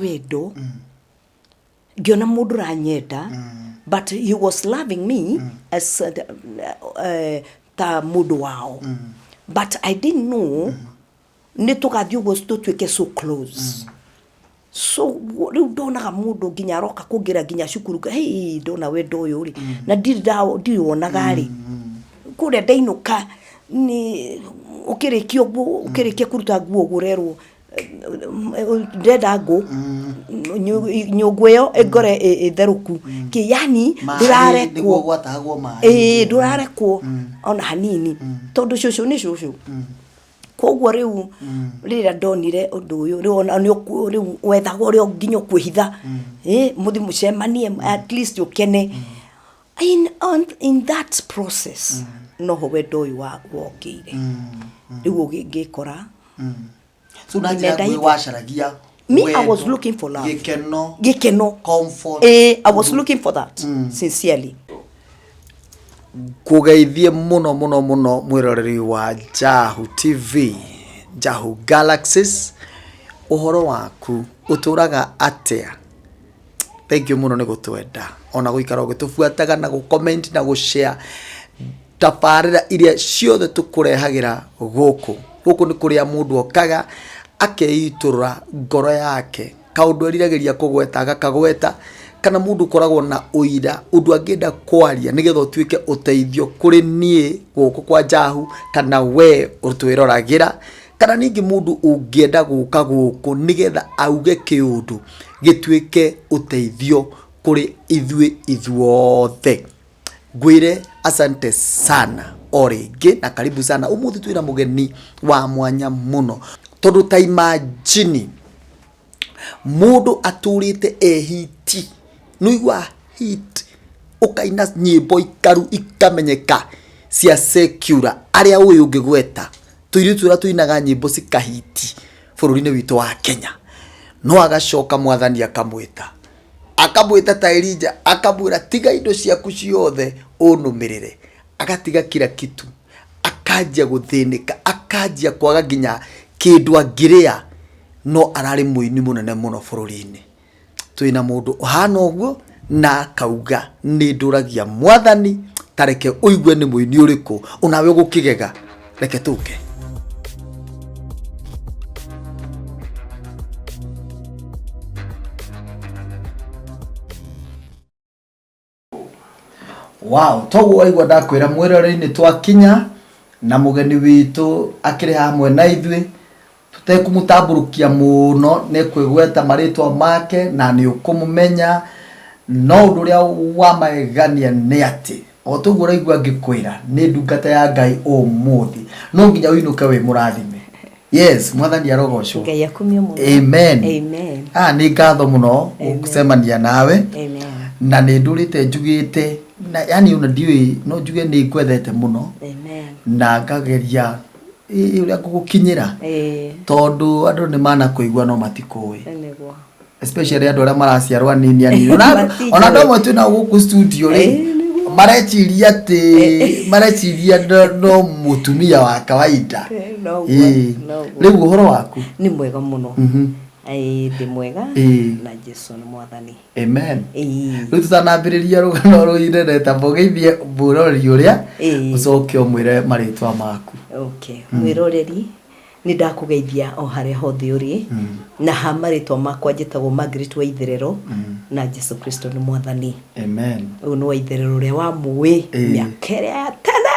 wendo ngiona mundu ranyenda but he was loving me as ta mundu wao but I didn't know ni tukathi ugo tutwike so close so riu ndonaga mundu nginya roka kungira nginya cukuru hey ndona wendo uyu ri na ndiwonaga ri kuria ndainuka ni ukirikia kuruta nguo gurerwo ndenda ngo nyungu iyo igore itheruku ki yani ndurarekwo ndurarekwo ona hanini tondu cucu ni cucu koguo riu rira ndonire undu uyu riu wethago ri nginya kwihitha muthi mucemanie at least ukene in that process no ho wendo uyu wokire riu ngikora so najira gwe washaragia I was looking for love gikeno comfort I was looking for that sincerely. Kugeithie muno mwiroreri wa Njahu TV, Njahu Galaxies, uhoro waku uturaga atia? Thank you muno ni gutwenda ona guikara gitufuataga na gucomment na gushare tabarira iria ciothe tukurehagira guku ni kuria mundu okaga akeitura ngoro yake kaundu erirageria kugweta agakagweta kana mundu koragwo na uira undu angenda kwaria nigetha utuike uteithio kuri nie guku kwa Njahu kana we utwiragira kana ningi mundu ungienda guka guku nigetha auge kiundu gituike uteithio kuri ithuothe. Gwire asante sana oringi na karibu sana. Umuthi twina mugeni wa mwanya muno tondu ta imagine mundu aturite ehiti nuigwa hit ukaina nyimbo ikaru ikamenyeka cia secura aria uyu ngigweta tuiritura tuinaga nyimbo cikahiti bururi-ini witu wa Kenya no agacoka mwathani akamwita ta Elijah akamwira tiga indo ciaku ciothe unumirire agatiga kila kitu akajia guthinika akajia kwaga nginya kindu angiria no arari muini munene muno bururi-ini twina mundu hana uguo na kauga ni nduragia mwathani tareke uigwe ni muini uriku unawe gukigega reke tuke. Wow, togo waigwa ndakwira mwiroreri-ini twakinya na mugeni witu akiri hamwe na ithui tutekumutamburukia muno ne kwigweta maritwa make na ni ukumumenya no undu ria wa magania ni ati o togo raigwa ngikwira ni ndungata ya Ngai umuthi no nginya winuke we murathime. Yes, mwathani arogocwo. Ngai yakumio muno. Amen. Amen. Ni ngatho muno gucemania nawe. Amen. Na ni ndurite njugite na yani una ndiwi no njuge ni kwethete muno. Amen. Na ngageria uria gukinyira tondu andu ni mana kuigwa no matikuwi especially andu aria maraciarwa nini ona ndo mwetu na guku studio mareciria no mutumia wa kawaida riu uhoro waku ni mwega muno ndi mwega na Jesu ni mwathani. Amen. Riu tutanambiriria rugano ruirere ta mbogeithie burori uria ucoke umwire maritwa maku. Okay. Mwiroreri ni ndakugeithia o hare hothe uri na ha maritwa makwa njitagwo Margaret wa Itherero na Jesu Kristo ni mwathani. Amen. Uno wa Itherero ria wa muwi miakere tena.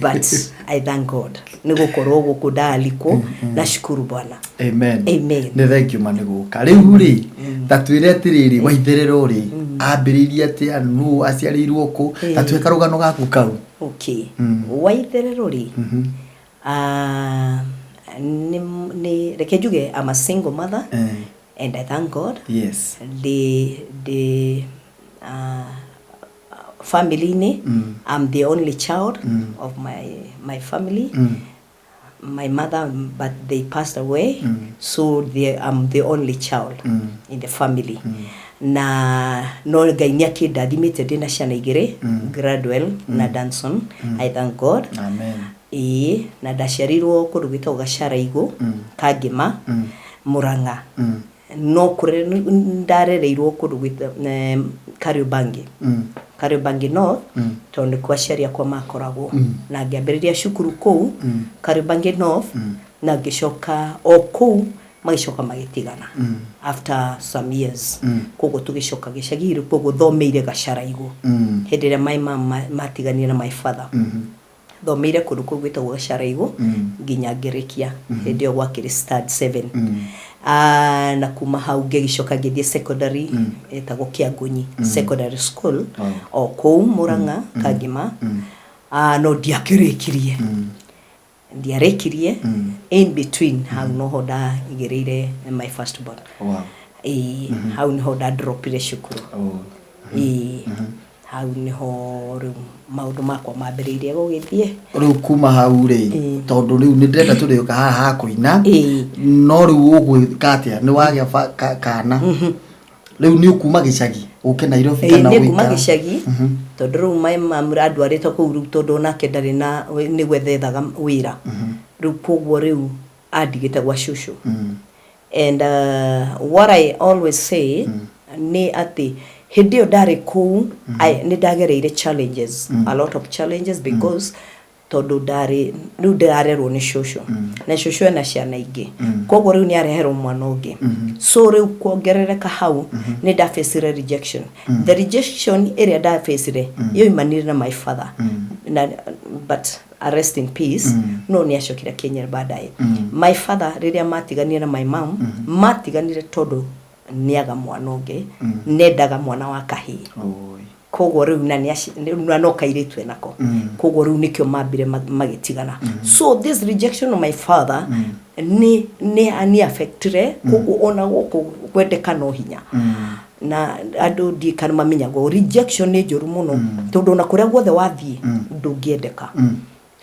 But I thank God ni gukorwo guku ndaliko na shukuru Bwana. Amen. Amen. Ni thank you mani guka riu ri tatwire atiriri wa Itherero ri ambiririe ati anu aciarirwo ku tatweka rugano gaku kau. Okay. Wa Itherero ri ni reke njuge I'm a single mother and I thank God. Yes. The family ni I'm the only child of my family. My mother, but they passed away, so I'm the only child in the family. Na no Ngai niakindathimite ndina ciana igiri, Gradwell na Danson. I thank God. Amen. Na ndaciarirwo kundu gwitagwo Gacharaigu, Kangima, Muranga. no kure ndarereirwo kundu gwita Kariobangi Kariobangi North tondu kwa sheria kwa makoragwo na ngiambiriria cukuru kou Kariobangi North na ngicoka o kou magicoka magitigana after some years kogo tugicoka gicagiri kogo thomeire Gacharaigu hindire my mom matigania na my father thomeire kundu kou gwitagwo Gacharaigu nginya ngirikia hindio gwakiri start 7 na kuma hau ngicoka ngithie secondary etagwo Kiangunyi secondary school o kou Murang'a Kagima no ndiakirikirie ndiarekirie in between how no hoda igereire my first born how no hoda drop ile shukuru how niho maundu makwa mambiriirie gugithie riu kuma hau ri tondu riu ni ndenda turioka haha kuina no riu ugwika atia ni wagia kana riu ni ukuma gicagi uke Nairobi kana wika ni kuma gicagi tondu riu my mom adwarite ku riu tondu nake ndari na ni gwethethaga wira riu kogwo riu adigite gwa shushu and what I always say ni ati hidio ndari ku ni ndagereire challenges a lot of challenges because tondu ndari riu ndarerwo ni shushu na shushu na ciana ingi kogwo riu ni areherwo mwana ungi so riu kuongerereka hau ni nda face rejection the rejection area nda face yo imanire na my father but rest in peace no ni acokira Kenya baadaye my father riria matiganire na my mom matiganire tondu niaga mwana ungi nendaga mwana wa kahii kogwo riu na no kairitwe nako kogwo riu nikyo mambire magitigana so this rejection of my father ni affectire kogwo ona goko kwendeka no hinya na andu ndikana mamenyago rejection ni njuru muno tondu na kuria guothe wathie ndungiendeka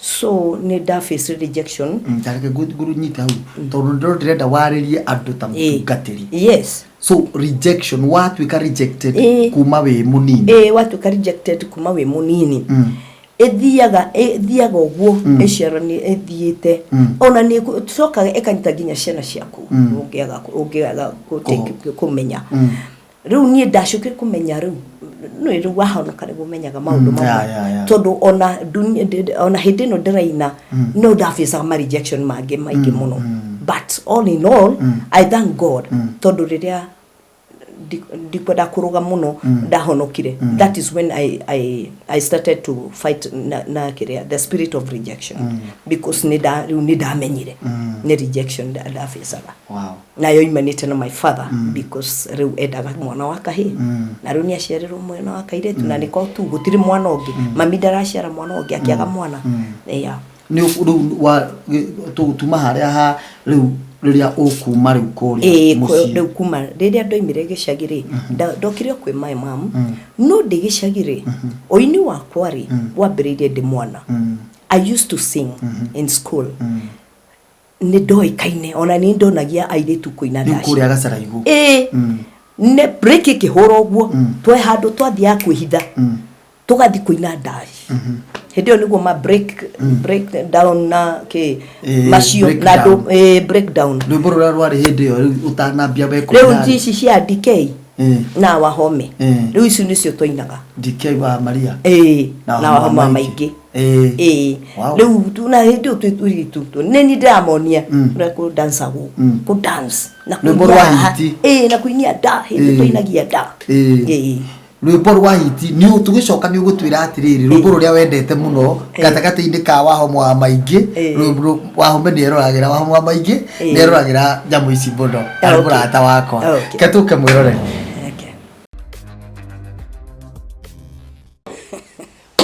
so ni nda face rejection ndareke guru nyita hau tondu ndirenda waririe andu ta mutungatiri yes so rejection watu ka rejected kuma we munini watu ka rejected kuma we munini ethiaga ogwo eciara ni ethiite ona ni tucoka ekanyita ginya ciana ciaku ungiaga kumenya riu ni ndacukire kumenya riu no riu wahonoka riu menyaga maundu mamwe tondu ona hindi no ndiraina no ndafisa ma rejection maingi muno but all in all I thank God tondu riria ndikwenda kuruga muno ndahonokire that is when I started to fight na the spirit of rejection because ni ndamenyire ni rejection ndafisaga na yo imanite na my father because riu endaga mwana wa kahii na riu ni aciarirwo mwana wa kaire na niko tu gutiri mwana ungi mami ndaraciara mwana ungi akiaga mwana ni wa tuma haria ha riu riria ukuma riu kuri riu kuma riria ndoimire gicagiri ndokire kwi my mom no ndi gicagiri oini wakwa ri wambiririe ndi mwana I used to sing in school ni ndoikaine ona ni ndonagia airitu kuina dashi ni kuria Gacharaigu ne break kihoro guo twe handu twathia kwihitha tugathi kuina dashi hidio niguo ma break down na ke macio na do break down rwimbo ruria rwari hindi yo utanambia beko riu ndici cia DK na wahome riu icio nicio twainaga DK wa Maria na wahome maingi riu tuna hindi tu neni ndamonia ku dance agu ku dance na rwimbo rwa hiti na kuinia da hindi twainagia da rwimbo rwa hiti ni utugicoka ni ugutwira atiriri rwimbo ruria wendete muno gatagati-ini ka wahome wa maingi rwimbo wahome ni eroragira wahome wa maingi ni eroragira nyamu ici muno ari murata wakwa ketuke mwirore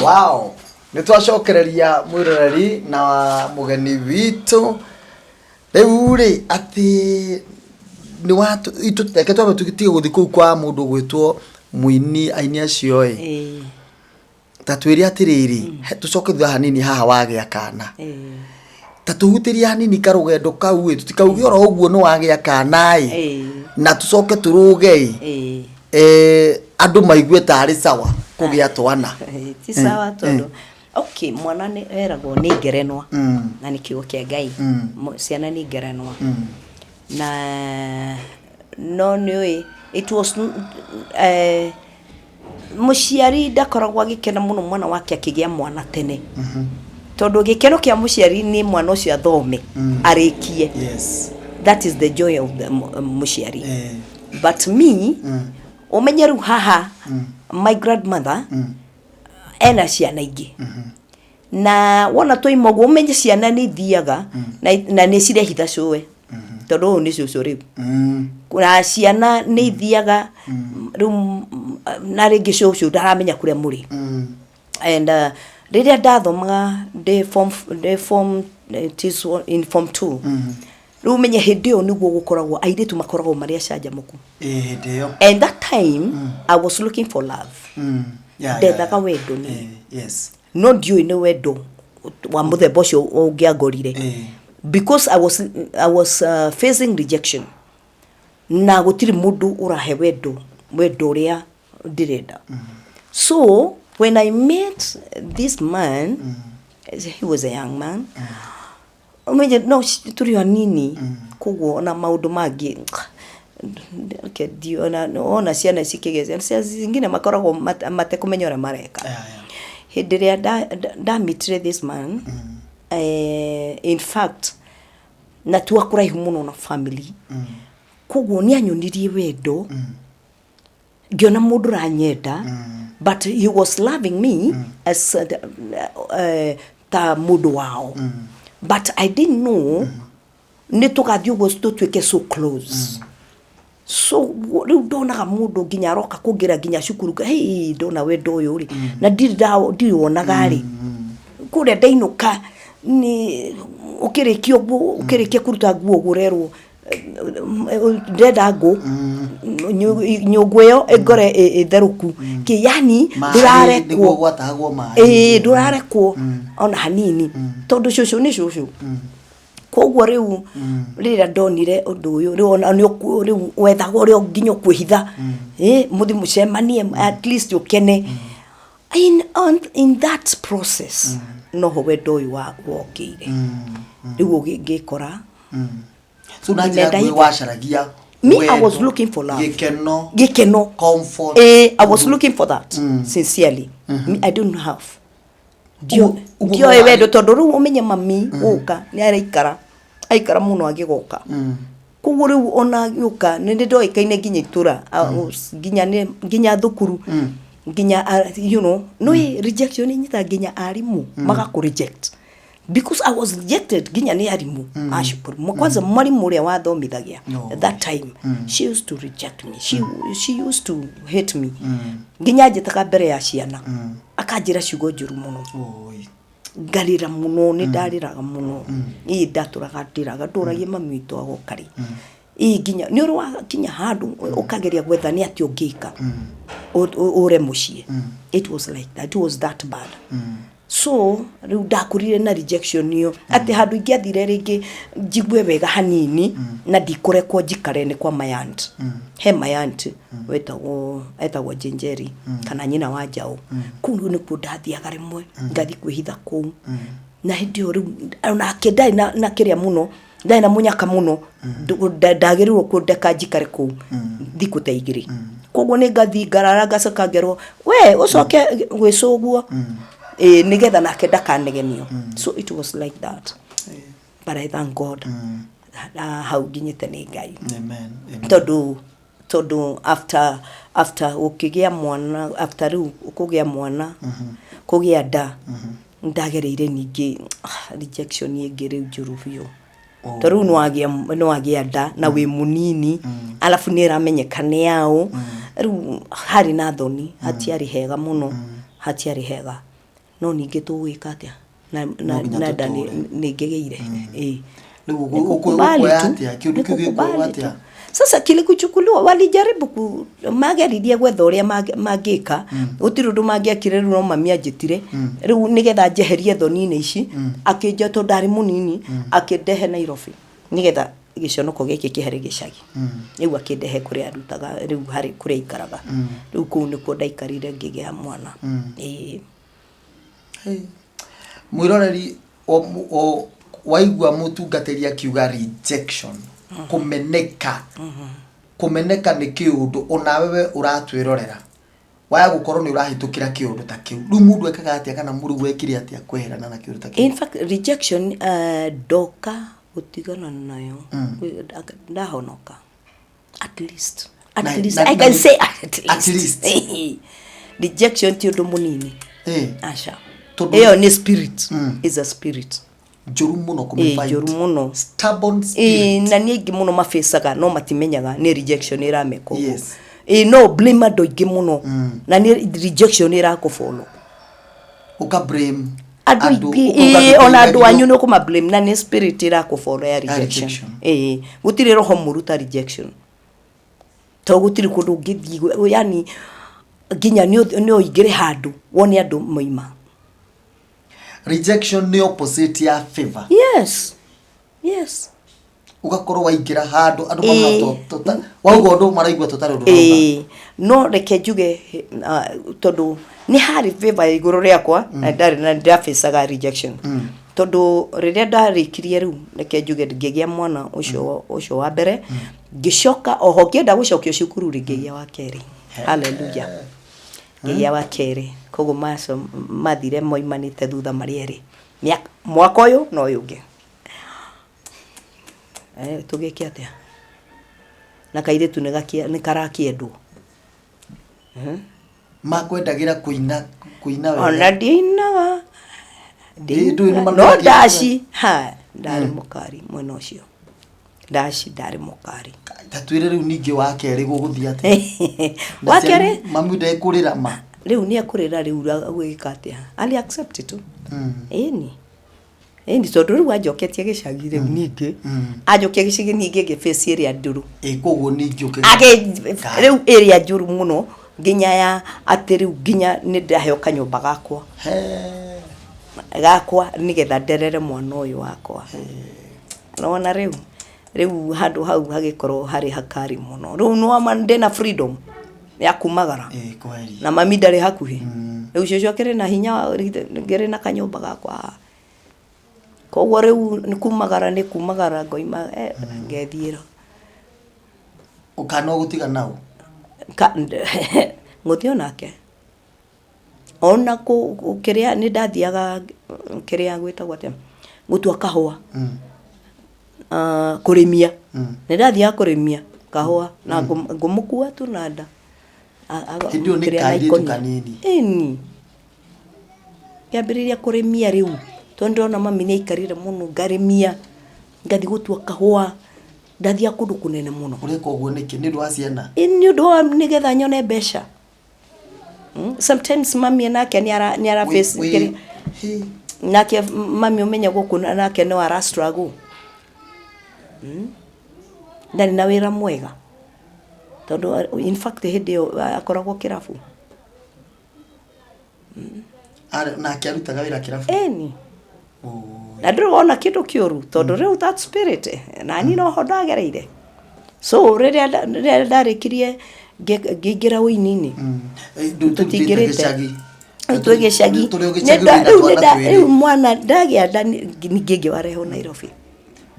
wow ni twacokereria mwiroreri na mugeni witu riu ri ati ni watu ituteke twabe tugitige guthi kuu kwa mundu gwitwo muini aini acio tatwiri atiriri tucoke thutha hanini haha wagia kana tatuhutiria hanini karugendo kau tutikauge oro uguo no wagia kana na tucoke turuge andu maigue tari sawa kugia twana ti sawa tondu okay mwana ni eragwo ni ngerenwa na ni kiugo kia Ngai ciana ni ngerenwa na no niwe it was muciari ndakoragwo agikena muno mwana wake akigia mwana tene tondu gikeno kia muciari ni mwana ucio athome arikie. Yes, that is the joy of the muciari. But me umenyeru haha my grandmother ena ciana ingi na wona toimogo umenye ciana ni thiaga na ni cirehitha cuwe tondu ni cucu riu kuna ciana ni thiaga riu na ringi cucu ndaramenya kuria muri and riria ndathomaga de form in form 2 riu menye hindio niguo gukoragwo airitu makoragwo maria canjamuku ndio and that time I was looking for love ndethaga wendo ni yes no ndioi ni wendo wa muthemba ucio ungiangorire because I was facing rejection na gutiri mundu urahe wendo uria ndirenda. So when I met this man, he was a young man, umenye no turi anini kuguo na maundu mangi dio na ona ciana cikigeze cia zingine makoragwo matekumenyora mareka hindiria da mitire this man in fact na tuakuraihu muno na family kuguo ni anyonirie wendo ngiona mundu ranyenda but he was loving me as ta mundu wao but I didn't know ni tukathio go tutweke so close so riu ndonaga mundu nginya roka kugira nginya cukuru hey ndona wendo uyu ri na ndiri wonaga ri kuria ndainuka ni ukirikia kuruta guo gurerwo ndenda ngo nyugweyo egore itheruku ki yani ndurarekwo gwatagwo mai ndurarekwo ona hanini tondu cucu ni cucu koguo riu rira ndonire undu uyu riu wethagwo rio nginyo kwihitha muthi mucemanie at least ukene in that process no ho wendo uyu wokire riu ngikora so na njira washaragia me I was looking for love gikeno comfort I was looking for that sincerely me, I don't have dio wendo tondu ru umenye mami uka ni aikara muno agigoka kuguo riu ona yuka ni ndoikaine nginya itura nginya thukuru nginya you know no rejection nyita nginya arimu magaku reject because I was rejected nginya ni arimu ashukuru kwanza mwalimu uria wathomithagia that time she used to reject me she used to hate me nginya njitaga mbere ya ciana akanjira ciugo njuru muno ngarira muno ni ndariraga muno ndaturaga nduragie mami witu agokari nginya ni urwa kinya handu ukageria gwetha ni ati ungika ure mucie it was like that, it was that bad so riu ndakurire na rejection yo ati handu ingiathire ringi njigwe wega hanini na ndikurekwo njikare ni kwa my aunt he my aunt etagwo Jinjeri kana nyina wa Njau kuu ni kundathiaga rimwe ngathi kwihitha kuu na hindio riu ona kendai na kiria muno ndai na munyaka muno ndagirirwo kundeka njikare kuu thikuteigiri koguo ni ngathi ngarara ngacoka ngerwo we ucoke gwicuguo nigetha nake ndakanegenio so it was like that but I thank God how nginyite ni Ngai tondu after ukigia mwana after ukugia mwana kugia nda ndagereire ningi rejection ingire njuru biu tondu no agia nda na we munini alafu ni ramenyekane yao riu hari na thoni hatiari hega muno hatiari hega no ninge tuwika atia na ndani ningegeire sasa kile kuchukuliwa walijaribu mageririe gwetha uria magika utirudu magiakire no mami ajitire riu nigetha jeherie thoni-ini ici akinja to ndari munini akindehe Nairobi nigetha giconoko giki kihere gicagi riu akindehe kuria arutaga riu hari kuria ikaraga riu kuu nikuo ndaikarire ngigea mwana mwiroreri waigua mutungatiri akiuga rejection kumeneka kumeneka ni kiundu ona wewe uratwirorera waya gukorwo ni urahitukira kiundu ta kiu ru mundu ekaga atia kana muri gwekire atia kweherana na kiundu ta kiu. In fact rejection doka utigana nayo ndahonoka at least I can say at least rejection ti undu munini asha eyo ni spirit is a spirit juru muno kumifight juru muno stubborn spirit na niegi muno mafesaga no matimenyaga ni rejection irameko. Yes. No blame doigi muno na ni rejection irakufolo uka blame ona adu anyu no kuma blame na ni spirit irakufolo ya rejection gutire roho muruta rejection to gutire kundu ngithi yani ginya ni oigire handu woni andu moima. Rejection ni opposite ya favor. Yes ugakorwo waingira handu andu mamna tota waugo andu maraigwa totari undu no reke juge tondu ni hari favor iguru riakwa na ndari na ndafesaga rejection tondu riria ndarikirie riu reke juge ngigia mwana ucio wa mbere ngicoka oho ngienda gucokio cukuru ngigia wa keri. Hallelujah. Ngigia wa keri kogo maso mathire moimanite thutha marieri mwaka uyu no yuge tugeke atia na kaire tu ni karakiendwo makwendagira kuina wewe ona dinaga no dashi ndari mukari mwena ucio dashi ndari mukari tatwire riu ningi wa keri guguthia ati wa keri mamu ndekurira ma riu ni akurira riu gwika atia ali accept it ni tondu riu ajoketie gicagi riu ningi ajokia gicagi ningi ngiface area nduru koguo ningi riu area njuru muno nginya ya ati riu nginya ni ndaheo kanyumba gakwa nigetha nderere mwana uyu wakwa nona riu handu hau hagikorwo hari hakari muno riu no ndena freedom ya kumagara kweli na mami ndari hakuhi riu cio kire na hinya ngire na kanyumba gakwa koguo riu ni kumagara ngoima ngethira ukano gutiga nao nguthio nake ona kiria ni ndathiaga kiria gwita gwate gutua kahua kurimia ni ndathiaga kurimia kahua na ngumukua tu nada ndio ni kaidi kanini yambiriria kurimia riu tondu na mami ni ikarire muno ngarimia ngathi gutua kahua ndathia kundu kunene muno ureka uguo niki ni ndwa ciana ni undu nigetha nyone besha sometimes mami nake ni ara face kiri nake mami umenya guku nake no ara struggle ndari na wira mwega tondu in fact hindi akoragwo kirafu na akiarutaga wira kirafu na ndurona kindu kiuru tondu riu that spirit na ni no hondagereire so riria ndarikirie ngingira winini tutigirite twegeshagi riu mwana ndagia ngingi wareho Nairobi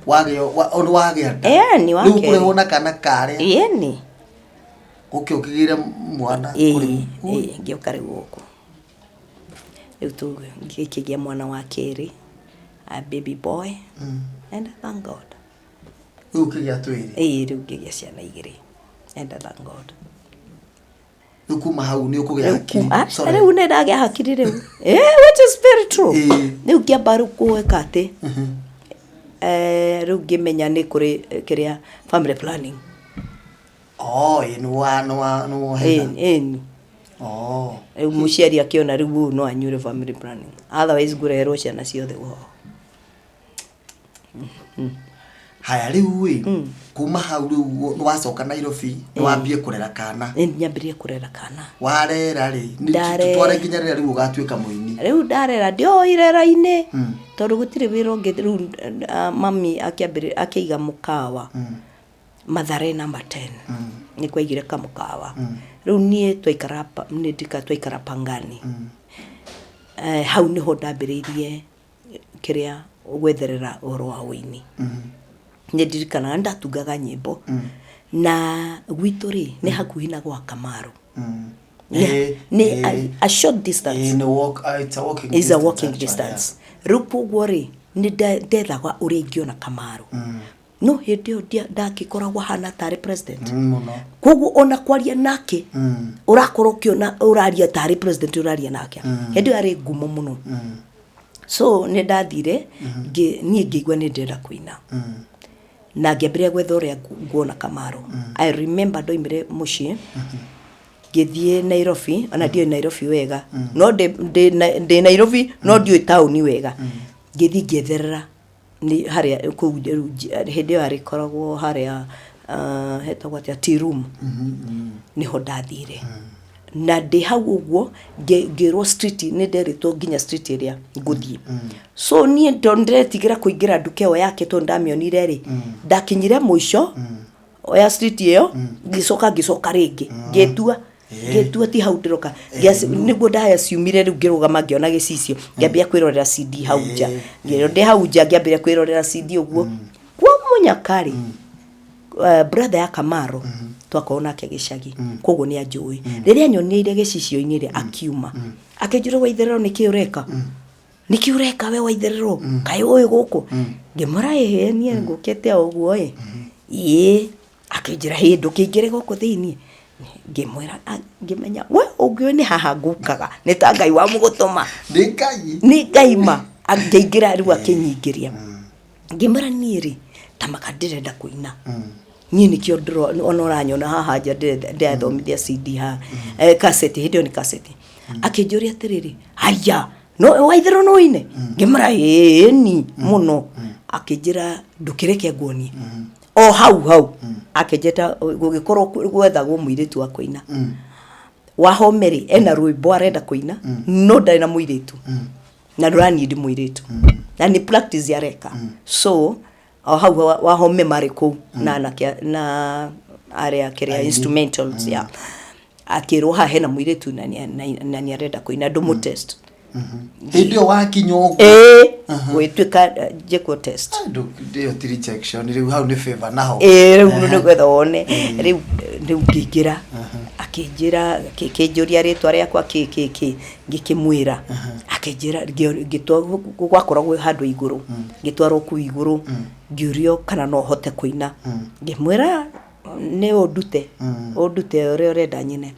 wagea ni wake riu kureho na kana kare ni ukigira mwana kuri ngioka riu guku riu tu ngikigia mwana wa keri a baby boy and thank God riu kigia twiri riu ngigia ciana igiri and thank God kuma hau ni ukugia hakiri sorry riu ne ndagia hakiri riu which is very true riu ngiambaru kuweka ati riu ngimenya ni kuri kiria family planning no muciari akiona riu no anyure family planning otherwise ngurerwo ciana ciothe ho haya riu kuma hau riu no wacoka Nairobi no wambie kurera kana nyambirie kurera kana warera ri ni tutware nginya riu ugatuika muini riu ndarera ndio irera-ini tondu gutire wira ungi riu mami akiiga mukawa Mathare number 10 ni kwaigire ka mukawa riu nie twaikara ni ndika twaikara Pangani hau ni ho ndambiririe kiria gwetherera oro wa wini ni ndirikana ndatungaga nyimbo na gwitũ rĩ nĩ hakuhĩ na gwa Kamaru. A short distance. It's a walking distance. Rĩu koguo rĩ nĩ ndethaga ũrĩa ingĩona Kamaru. No hĩndĩ ĩyo ndagĩkoragwo hana tarĩ president. Koguo ona kwaria nake ũrakorwo ũkĩona ũraria tarĩ president ũraria nake. Hĩndĩ ĩyo arĩ ngumo mũno. So nĩ ndathire niĩ ngĩigua nĩ ndĩrenda kũina. Na ngĩambĩrĩria gwetha ũrĩa nguona Kamaru. I remember ndoimire mũciĩ ngĩthiĩ Nairobi, ona ndiũĩ Nairobi wega. No ndĩ Nairobi no ndiũĩ taũni wega. Ngĩthiĩ ngĩetherera ni harĩa kũu hĩndĩ ĩyo arĩkoragwo harĩa hetagwo atĩa tea room. Niho ndathire. Na ndĩ hau ũguo ngĩrwo street nĩ nderĩtwo nginya street ĩrĩa ngũthiĩ. So niĩ ndĩretigĩra kũingĩra nduka ĩyo yake tondũ ndamĩonire rĩ ndakinyire mũico ya street ĩyo ngĩcoka rĩngĩ ngĩtua ti hau ndĩroka nĩguo ndaya ciumire rĩu ngĩrũgama ngĩona gĩcicio ngĩambia kwĩrorera CD hau nja ngĩrorera hau nja ngĩambia kwĩrorera CD ũguo kwa mũnyakari brother ya Kamaru twakorwo nake gĩcagi koguo nĩ anjũĩ rĩrĩa nyonire gĩcicio-inĩ rĩ akiuma akĩnjũra Waitherero nĩkĩ ũreka we Waitherero kaĩ ũĩ gũkũ ngĩmũra niĩ ngũkĩte ũguo akĩnjĩra ndũkĩingĩre gũkũ thĩinĩ ngĩmwĩra ngĩmenya we ũngĩoĩ nĩ haha ngũkaga nĩ ta Ngai wa mũgũtũma nĩ Ngai ma angĩingĩra rĩu akĩnyingĩria ngĩmwĩra niĩ rĩ ta maka ndĩrenda kũina niĩ nĩkĩo ona ũranyona haha nja ndĩrathomithia CD ha cassette hĩndĩ ĩyo nĩ cassette akĩnjũria atĩrĩrĩ haya no Waitherero no ine ngĩmwĩra ni mũno akĩnjĩra ndũkĩreke nguonie o hau akĩnjeta gũgĩkorwo gwethagwo mũirĩtu wa kũina Wahome ena rwĩmbo arenda kũina no ndarĩ na mũirĩtu na ndũrani ndi mũirĩtu na nĩ practice yareka so o hau Wahome marĩ kũu na arĩa kĩrĩa instrumentals ya akĩrwo haha hena mũirĩtu na nĩ arenda kũina ndũmũ test hĩndĩ ĩyo wakinya ũguo gwĩtuĩka njĩkwo test ndio ti rejection rĩu hau nĩ favor naho rĩu nĩ gwetha wone rĩu ngĩingĩra akĩnjĩra kĩnjũria rĩtwa rĩakwa ngĩkĩmwĩra akĩnjĩra ngĩtwarwo gwakoragwo handũ igũrũ ngĩtwarwo kũu igũrũ ngĩũrio kana no hote kũina ngĩmwĩra nĩ ũndute ũrĩa ũrenda nyine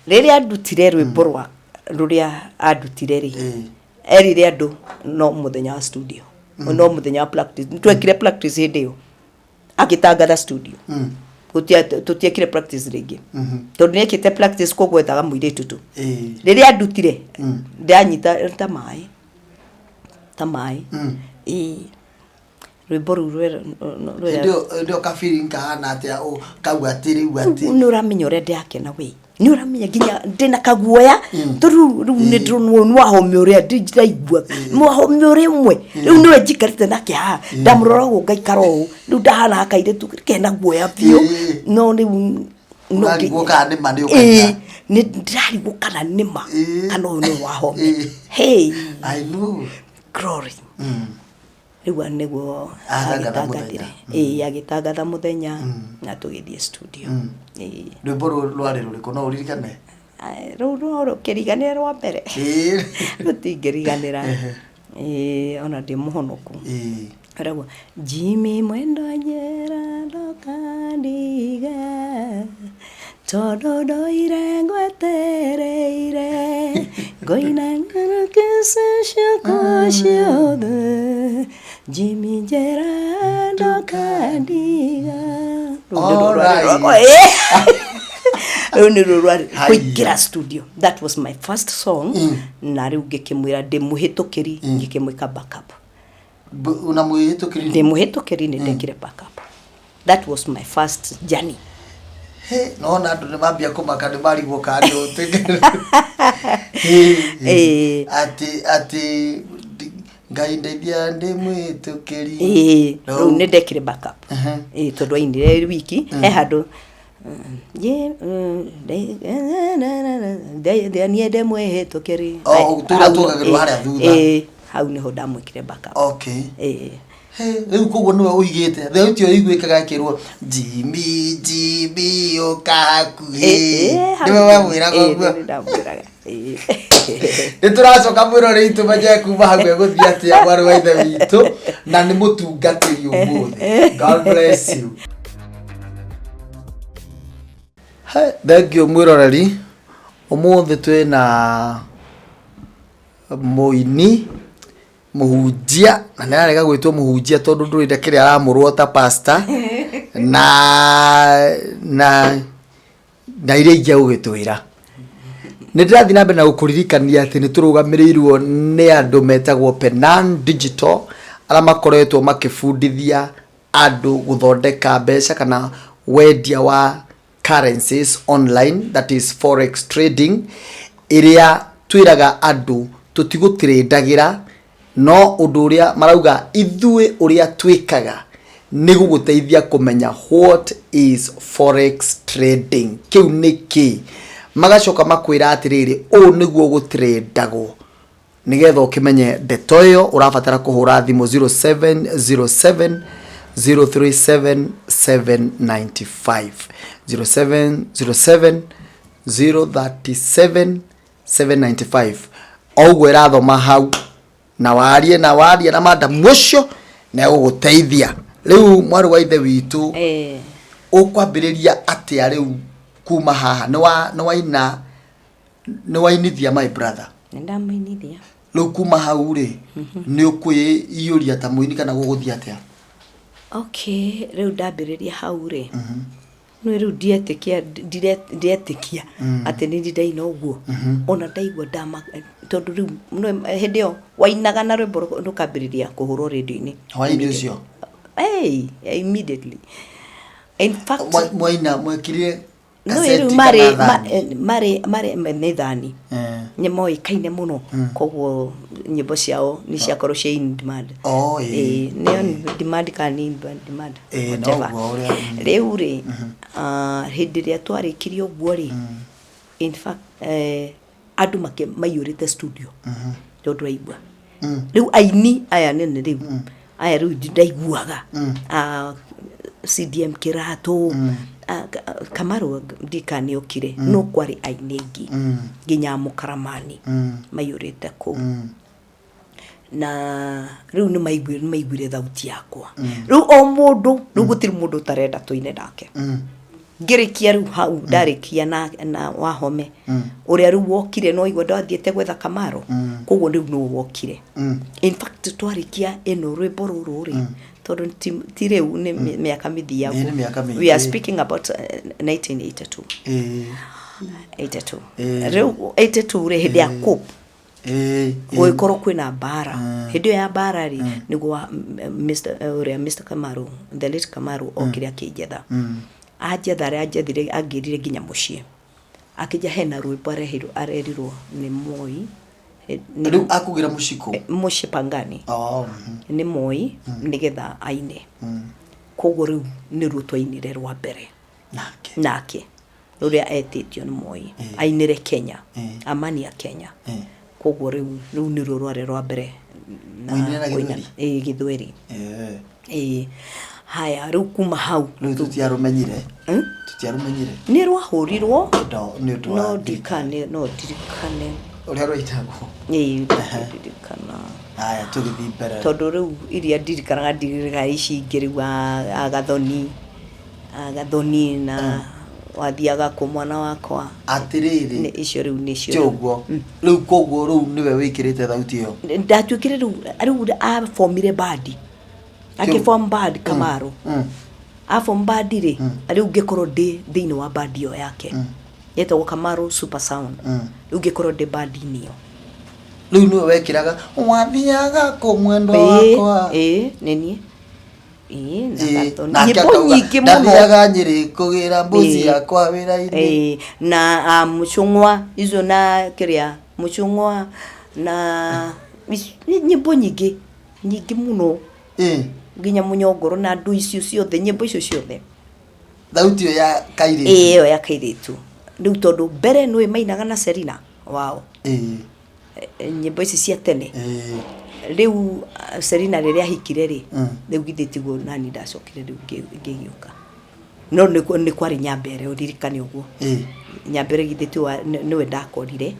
rĩrĩa ndutire rwĩmbo rũrĩa andutire rĩ erire andũ no mũthenya wa studio no mũthenya wa practice twekire practice hĩndĩ ĩyo agĩtangatha studio tũtiekire practice rĩngĩ tondũ nĩekĩte practice kũgwethaga mũirĩtu tu rĩrĩa ndutire ndanyita ta maĩ rwĩmbo rũu ndio ka feeling kahana atĩa kauga atĩ nĩ ũramenya ũrĩa ndĩakena we nĩ ũramenya nginya ndĩna kaguoya rĩu nĩ ndĩronwo Wahome ũrĩa ndĩraigua Wahome ũrĩa ũmwe rĩu nĩwe njikarĩte nake haha ndamũrora ũguo ngaikara ũũ rĩu ndahana kairĩtu kena guoya biũ no rĩu ndarigwo kana nĩma nĩ ũkaina ndarigwo kana nĩma kana ũyũ nĩ Wahome hey I know glory rĩu nĩguo agĩtangatha mũthenya na tũgĩthiĩ studio rwĩmbo rwarĩ rũrĩkũ no ũririkane rũu rũkĩriganĩra rwa mbere rũtingĩriganĩra ona ndĩ mũhonoku rĩu Jimmy mwendo njĩra ndokandiga tondũ ndoire ngwetereire ngoina ngĩcicio ciakwa ciothe Jimmy njĩra ndokandiga rĩu nĩ rũrwarĩ kũingĩra studio that was my first song na rĩu ngĩkĩmwĩra ndĩmũhĩtũkĩri ngĩkĩmwĩka backup ndĩmũhĩtũkĩri nĩ ndekire backup that was my first journey no na andũ nĩ mambia kũmaka nĩ marigwo kana ati Ngai ndeithia ndĩmũhĩtũkĩri rĩu nĩ ndekire backup tondũ ainire wiki handũ niĩ ndĩmũhĩtũkĩri tũragĩrwo harĩa thutha hau nĩho ndamwĩkire backup Rĩu koguo nĩwe ũigĩte thauti ĩyo ĩiguĩkaga ĩkĩrwo Jimmy ũkahakuhĩ nĩwe wamwĩraga ũguo nĩtũracoka mwĩrore itũ menye kuma hau egũthiĩ atĩa mwarĩ wa ithe witũ na nĩ mũtungatĩri ũmũthĩ. God bless you. Thengio mwĩroreri, ũmũthĩ twĩna mũini mũhunjia na nĩararega gwĩtwo mũhunjia tondũ ndũrĩnda kĩrĩa aramũrwo ta pastor na iria ingĩ ũgĩtwĩra. Nĩndĩrathiĩ na mbere na gũkũririkania atĩ nĩtũrũgamĩrĩirwo nĩ andũ metagwo Penan Digital arĩa makoretwo makĩbundithia andũ gũthondeka mbeca kana wendia wa currencies online, that is forex trading, ĩrĩa twĩraga andũ tũtigũtrĩndagĩra no ũndũ ũrĩa marauga ithuĩ ũrĩa twĩkaga nĩ gũgũteithia kũmenya what is forex trading, kĩu nĩ kĩ, magacoka makwĩra atĩrĩrĩ ũũ nĩguo gũtrĩndagwo. Nĩgetha ũkĩmenye ndeto ĩyo ũrabatara kũhũra thimũ 0707 037 795 0707 037 795. Oguo ĩrathoma hau na warie na madam ũcio na ũgũteithia. Rĩu mwarĩ wa ithe witũ ũkwambĩrĩria atĩa rĩu kuma haha nĩ wainithia my brother? Nĩndamainithia. Rĩu kuma hau rĩ nĩ ũkwĩyũria ta mũini kana gũgũthiĩ atĩa? Okay, rĩu ndambĩrĩria hau rĩ no rĩu ndiretĩkia atĩ nĩ ndaina ũguo ona ndaigua tondũ rĩu hĩndĩ ĩyo wainaga na rwĩmbo rũkambĩrĩria kũhũrwo radio-inĩ. Hwainĩ ũcio? Immediately. In fact mwaina mwekire no rĩu marĩ methani nĩmoĩkaine mũno koguo nyĩmbo ciao nĩ ciakorwo cia in demand. Nĩ demand kana in demand. Rĩu rĩ hĩndĩ ĩrĩa twarĩkirie ũguo rĩ in fact andũ maiyũrĩte studio tondũ aigua rĩu aini aya nene rĩu aya rĩu ndaiguaga CDM Kĩratũ Kamaru ndikani okire no kwari ainegi nginya Mũkaramani maiyũrĩte kũ na rĩu nĩ maiguire thauti yakwa. Rĩu o mũndũ rĩu gũtirĩ mũndũ tarenda tũine nake ngĩrĩkia rĩu hau ndarĩkia na Wahome ũrĩa rĩu wokire no igwa ndathiĩte gwetha Kamaru koguo rĩu no wokire. In fact twarĩkia ĩno rwĩmbo rũrũ rĩ tondũ ti rĩu nĩ mĩaka mĩthia. We are speaking about 1982. 82 rĩu 82 rĩ hĩndĩ ya COP gũgĩkorwo kwĩna mbara. Hĩndĩ ya mbara rĩ nĩguo Mr. Kamaru, the late Kamaru okire akĩnjetha anjethire angĩrire nginya mũciĩ akĩnja hena rwĩmbo arerirwo nĩ Moi. Rĩu akũgira mũciko mũciĩ Pangani nĩ Moi nĩgetha aine koguo rĩu nĩruo twainire rwa mbere nake ũrĩa etĩtio nĩ Moi ainire Kenya, Amani ya Kenya. Koguo rĩu nĩruo rwarĩ rwa mbere na Gĩthweri. Haya rĩu kuma hau tutiarumenyire nĩ rwahũrirwo no ndikane ũrĩa rwaitagwo ndirikana. Haya tũgĩthiĩ mbere tondũ rĩu iria ndirikanaga ici ingĩ rĩu Agathoni na wathiaga kũ mwana wakwa atĩrĩrĩ icio rĩu nĩcio tũguo rĩu koguo rĩu nĩwe wĩkĩrĩte thauti ĩyo. Ndatuĩkire rĩu afomire bandi akĩform band Kamaru afom bandi rĩ rĩu ngĩkorwo thĩinĩ wa bandi ĩyo yake yetagwo Kamaru Super Sound. Rĩu ngĩkorwo ndĩ bandi-inĩ ĩyo rĩu nĩwe wekĩraga wathiaga kũ mwendo wakwa nĩ niĩ ndathiaga Nyĩrĩ kũgĩra mbũci yakwa wĩra-inĩ na mũcungwa icio na kĩrĩa mũcungwa na nyĩmbo nyingĩ mũno nginya Mũnyongoro na andũ icio ciothe nyĩmbo icio ciothe thauti ĩyo ya kairĩtu ĩyo ya kairĩtu. Rĩu tondũ mbere nĩwe mainaga na Selina wao nyimbo ici cia tene riu Selina riria hikire ri riu githitigo nani ndacokire riu ngigiuka no ni kwari Nyambere uririkane uguo Nyambere githitwa niwe ndakorire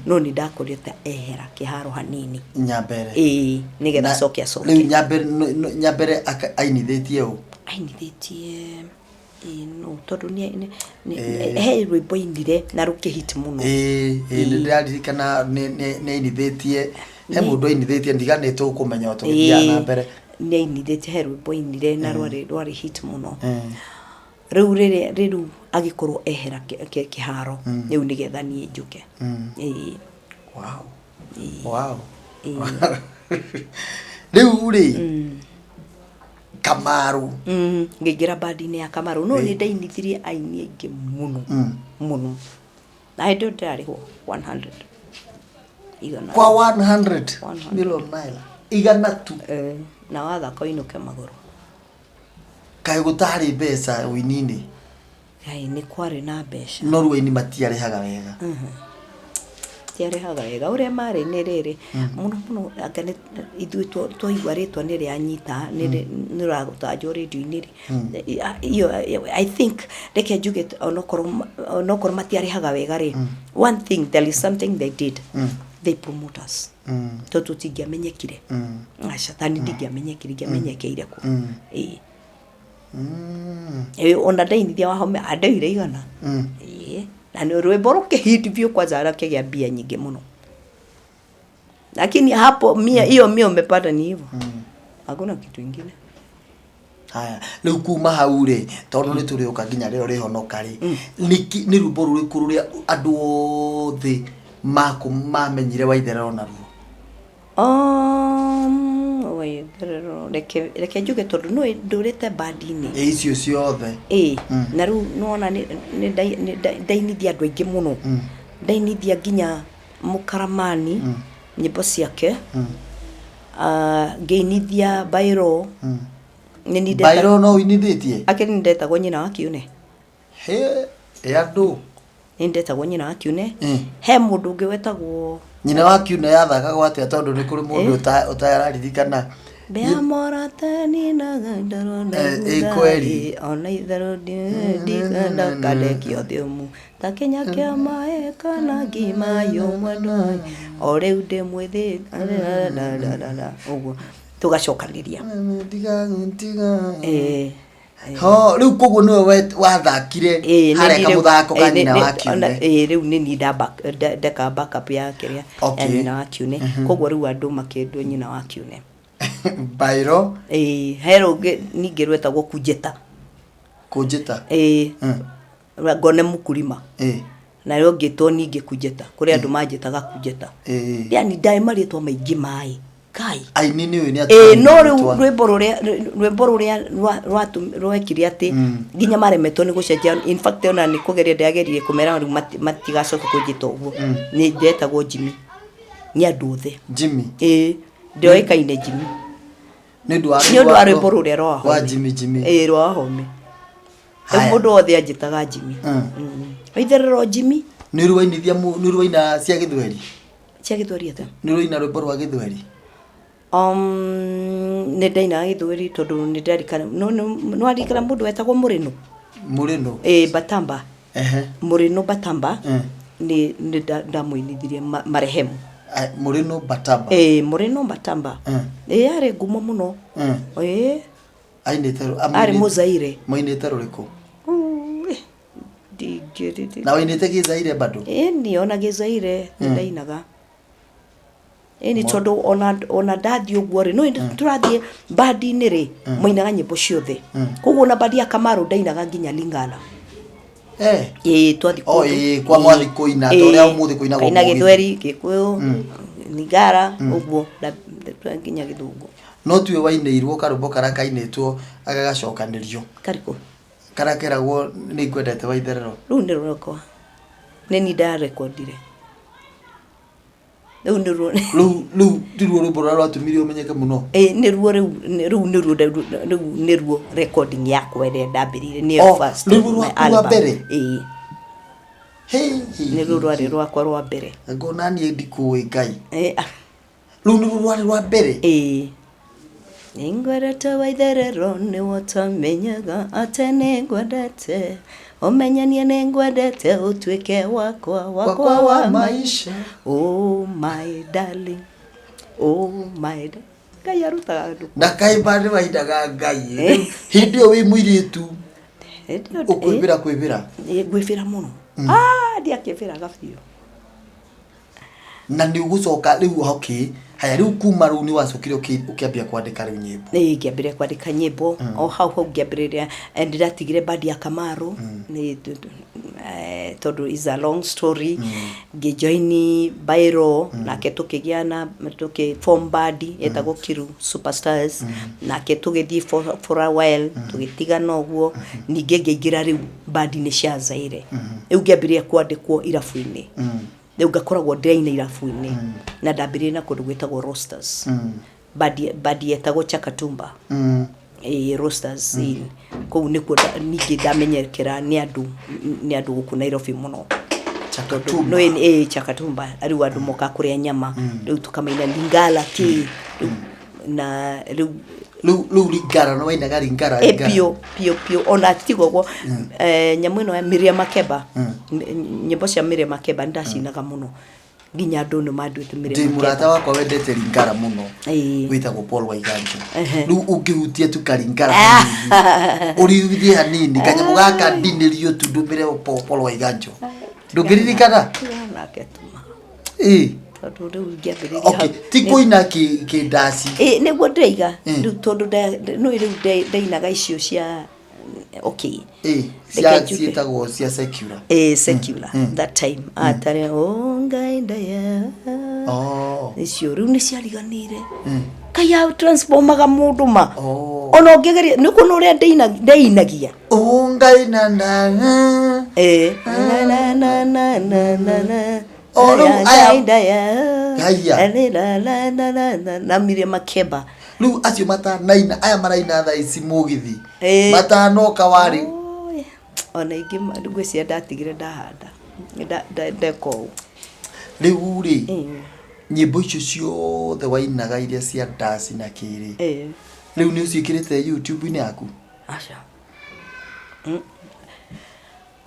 no ni ndakorire ta ehera kiharo hanini Nyambere nigetha cokia riu Nyambere ainithitie no tondu ni he rwimbo inire na rukihit muno ndirarikana ni ainithitie he mundu ainithitie ndiganitwo kumenya utugia na mbere ni ainithitie he rwimbo inire na rwari hit muno riu agikorwo ehera kiharo riu nigetha ni njuke wow riu ri Kamaru ngigira bandi-ini ya Kamaru no ni ndainithirie aini aingi muno na indo ndarihwo 100 igana kwa 100 million naira igana tu na wathaka inuke maguru kai gutari mbeca winini ni kwari na mbeca no ruini matiarehaga wega tiarehaga wega uria mari ni riri muno akane ithu twaigwa ritwa ni rianyita ni ragutanjo radio-ini iyo I think reke njuge onokoro matiarehaga wega ri one thing there is something they did they promote us toto tingiamenyekire acha tani ndingiamenyekire ngiamenyekeire ku ona ndainithia wahome andaire igana na ni rwimbo rukihit bio kwanza arakigia bia nyingi muno lakini hapo hiyo umepata ni hivyo hakuna kitu kingine haya riu kuma hau ri tondu ni turioka nginya rero rihonoka ri ni rwimbo ruriku ruria andu othe mamenyire Waitherero naruo reke njuge tondu no ndurite bandi-ini icio ciothe na riu nuona ni ndainithia andu aingi muno ndainithia nginya Mukaramani nyimbo ciake ngeinithia Bairo Bairo no inithitie akeni ndetagwo nyina wa Kiune andu ndetagwo nyina wa Kiune he mundu ungi wetagwo nyina wa Kiune yathakagwo atia tondu ni kuri mundu utararirikana Beamoratani na gandaro na kweli ona itharo ndikanda kadekio thiumu takenya kia mae kana ngima yo mwendo ore ude mwethi uguo tugacokaniria riu koguo niwe wathakire haria kamuthako ka nyina wa Kiune riu ni ndeka backup ya kiria ya nyina wa Kiune koguo riu andu makendwo nyina wa Kiune Bairo hero ningi rwetagwo Kunjeta ngone Mukurima na ryo ngitwo ningi Kunjeta kuri andu manjetaga Kunjeta yani ndai maritwa maingi mai kai aini ni we ni no rwimbo ruria rwekire ati nginya maremetwo ni gucenjia in fact ona ni kugeria ndagerie kumera riu matigacoka kunjita uguo ni ndetagwo Jimmy ni andu othe Jimmy ndoikaine Jimmy ni ndu wa rwimbo ruria rwa Jimmy rwa home mundu othe anjitaga Jimmy Waitherero Jimmy ni ruwaina cia Githweri ata ni ruwaina rwimbo rwa Githweri ni ndaina Githweri tondu ni ndarikana no arikana mundu wetagwo Murino Batamba Murino Batamba ni ndamuinithirie marehemu Murino Batamba Murino Batamba ari ngumo muno ainite ari muzaire mainite ruriku na wainite Gizaire bado ni ona Gizaire ndainaga ni tondu ona ndathi uguo ri no turathie bandi-ini ri moinaga nyimbo ciothe koguo na bandi ya Kamaru ndainaga nginya Lingala twathi kwa mwathi kuina toria umuthi kuina go ina Githweri Gikuyu Lingala uguo nginya Githungu no tuwe waineirwo karumbo karakainetwo agagacokanirio kariko karakeragwo ni kwendete Waitherero riu ni rwakwa ni nda recordire riu ndiruo rwimbo rwa rwatumirio umenyeke muno ni ruo recording yakwa ire ndambirire ni first rwa mbere nä rå rwarä rwakwa rwa mbere ngona niä ndikå ngai rä u nä rå rwarä rwa mbere nä ngwendete waitherero nä wotamenyaga atä nä ngwendete omenyanie nä ngwendete å tuä ke wakwa wa maisha oh my darling ngai arutaga andå na kaä mba nä waindaga ngai hä ndä ä yo wä må irä tu å kwä bä ra ngwä bä ra må no ndiakä bä raga biå na nä å gå coka rä u haya rä u kuma rä u nä wacokire å kä ambia kwandä ka rä u nyä mbo ngä ambä re kwandä ka nyä mbo o hau ngä ambä rä ria ndä ratigire bandi ya Kamarå tondå is a long story ngä joini Bairo nake tå kä gä ana tå kä form bandi etagwo Kiru Superstars nake tå gä thiä for a while tå gä tigana å guo ningä ngä ingä ra rä u bandi nä cia Zaire rä u ngä ambä rä ria kwandä kwo irabu-inä rä u ngakoragwo ndäraina irabu-inä na ndambä rä na kå ndå gwä tagwo Rosters bandi etagwo Chakatumba Rosters kũu nä kuo ningä ndamenyekera nä andå gå kå Nairobi må no Chakatumba rä u andå moka kå rä a nyama rä u tå kamaina Lingala kä na rä u Lingara no wainaga Lingara pio ona tigo guo nyamå ĩno ya Miriam Makeba nyĩmbo cia Miriam Makeba ndacinaga mũno nginya andå nä mandwĩte Miriam Makeba murata wakwa wendete Lingara mũno wĩtagwo Paul Waiganjo rĩu ũngĩhutia tu karingara ũriugithie hanini kanyamũ gaka ndinĩrio tu ndũmĩre Paul Waiganjo ndũngĩririkana nake tuma tondå rä u ngä ambä rä ti kå ina kä ndaci nä guo ndäiga rä u tondå no rä u ndainaga icio cia ciätagwo cia secular that time atarä ngai ndaya icio rä u nä ciariganire kaya transformaga må ndå ma ona å ngä geria nä kuo å rä a ndeinagia ngai na na Miriam Makeba rä u acio matanaina aya maraina thaa ici må gä thi matanoka warä ona ingä ngwä cia ndatigire ndahanda ndeka å rä u rä nyä mbo icio ciothe wainaga iria cia ndaci na kä rä rä u nä å ciä kä rä te YouTube-inä yaku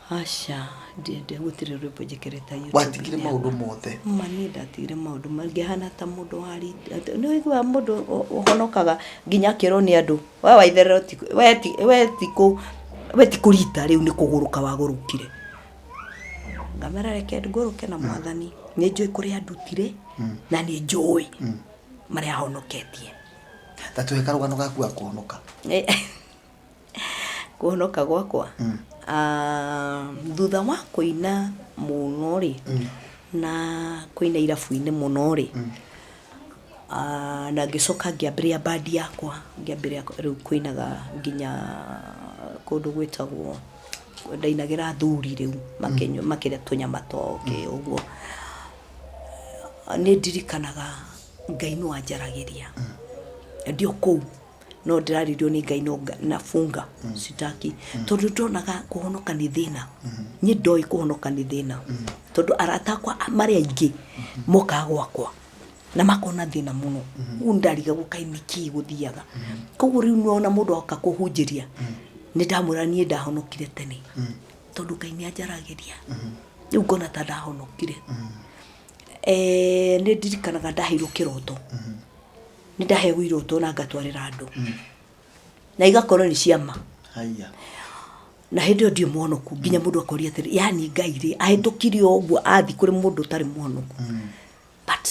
aca ndiende gũtirĩ rwĩmbo njĩkĩrĩte YouTube watigire maũndũ mothe mani ndatigire maũndũ mangĩhana ta mũndũ wari nĩ wĩiguaga mũndũ ũhonokaga nginya akĩrwo nĩ andũ we waitherero we ti kũrita rĩu nĩ kũgũrũka wagũrũkire ngamera reke ngũrũke na mwathani nĩ njũĩ kũrĩa ndutire na nĩ njũĩ marĩa ahonoketie ta tũhe karũgano gaku ga kũhonoka kũhonoka gwakwa thutha wa kũina mũno rĩ na kũina irabu-inĩ mũno rĩ na ngĩcoka ngĩambĩrĩria bandi yakwa ngĩambĩrĩria rĩu kũinaga nginya kũndũ gwĩtagwo ndainagĩra athuri rĩu makĩrĩa tũnyama toke ũguo nĩ ndirikanaga Ngai nĩ wanjaragĩria ndio kũu no ndĩraririo nĩ Ngai no na funga sitaki tondũ ndonaga kũhonoka nĩ thĩna niĩ ndoĩ kũhonoka nĩ thĩna tondũ arata akwa marĩa aingĩ mokaga gwakwa na makona thĩna mũno rĩu ndariga gũkaĩ nĩkĩ gũthiaga koguo rĩu nona mũndũ oka kũhunjĩria nĩ ndamwĩra niĩ ndahonokire tene tondũ Ngai nĩ anjaragĩria rĩu ngona ta ndahonokire nĩ ndirikanaga ndaheirwo kĩroto nĩ ndaheirwo iroto na ngatwarĩra andũ na igakorwo nĩ ciama na hĩndĩ ĩyo ndirĩ mũhonoku nginya mũndũ akoria atĩrĩ yani Ngai rĩ ahĩtũkire ũguo athi kũrĩ mũndũ ũtarĩ mũhonoku but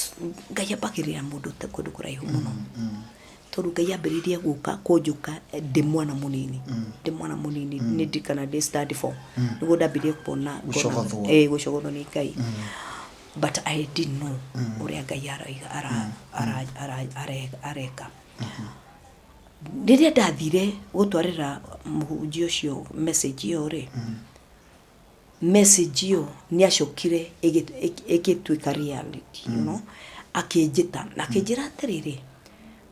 Ngai ambagĩrĩra mũndũ ta kũndũ kũraihu mũno tondũ Ngai ambĩrĩirie gũka kũnjũka ndĩ mwana mũnini nĩ ndirikana ndĩ standard 4 nĩguo ndambĩrĩrie kuona gũcogothwo nĩ Ngai but I didn't know ũrĩa Ngai areka rĩrĩa ndathire gũtwarĩra mũhunjia ũcio message ĩyo rĩ message ĩyo nĩ acokire ĩgĩtuĩka reality you know akĩnjĩta na akĩnjĩra atĩrĩrĩ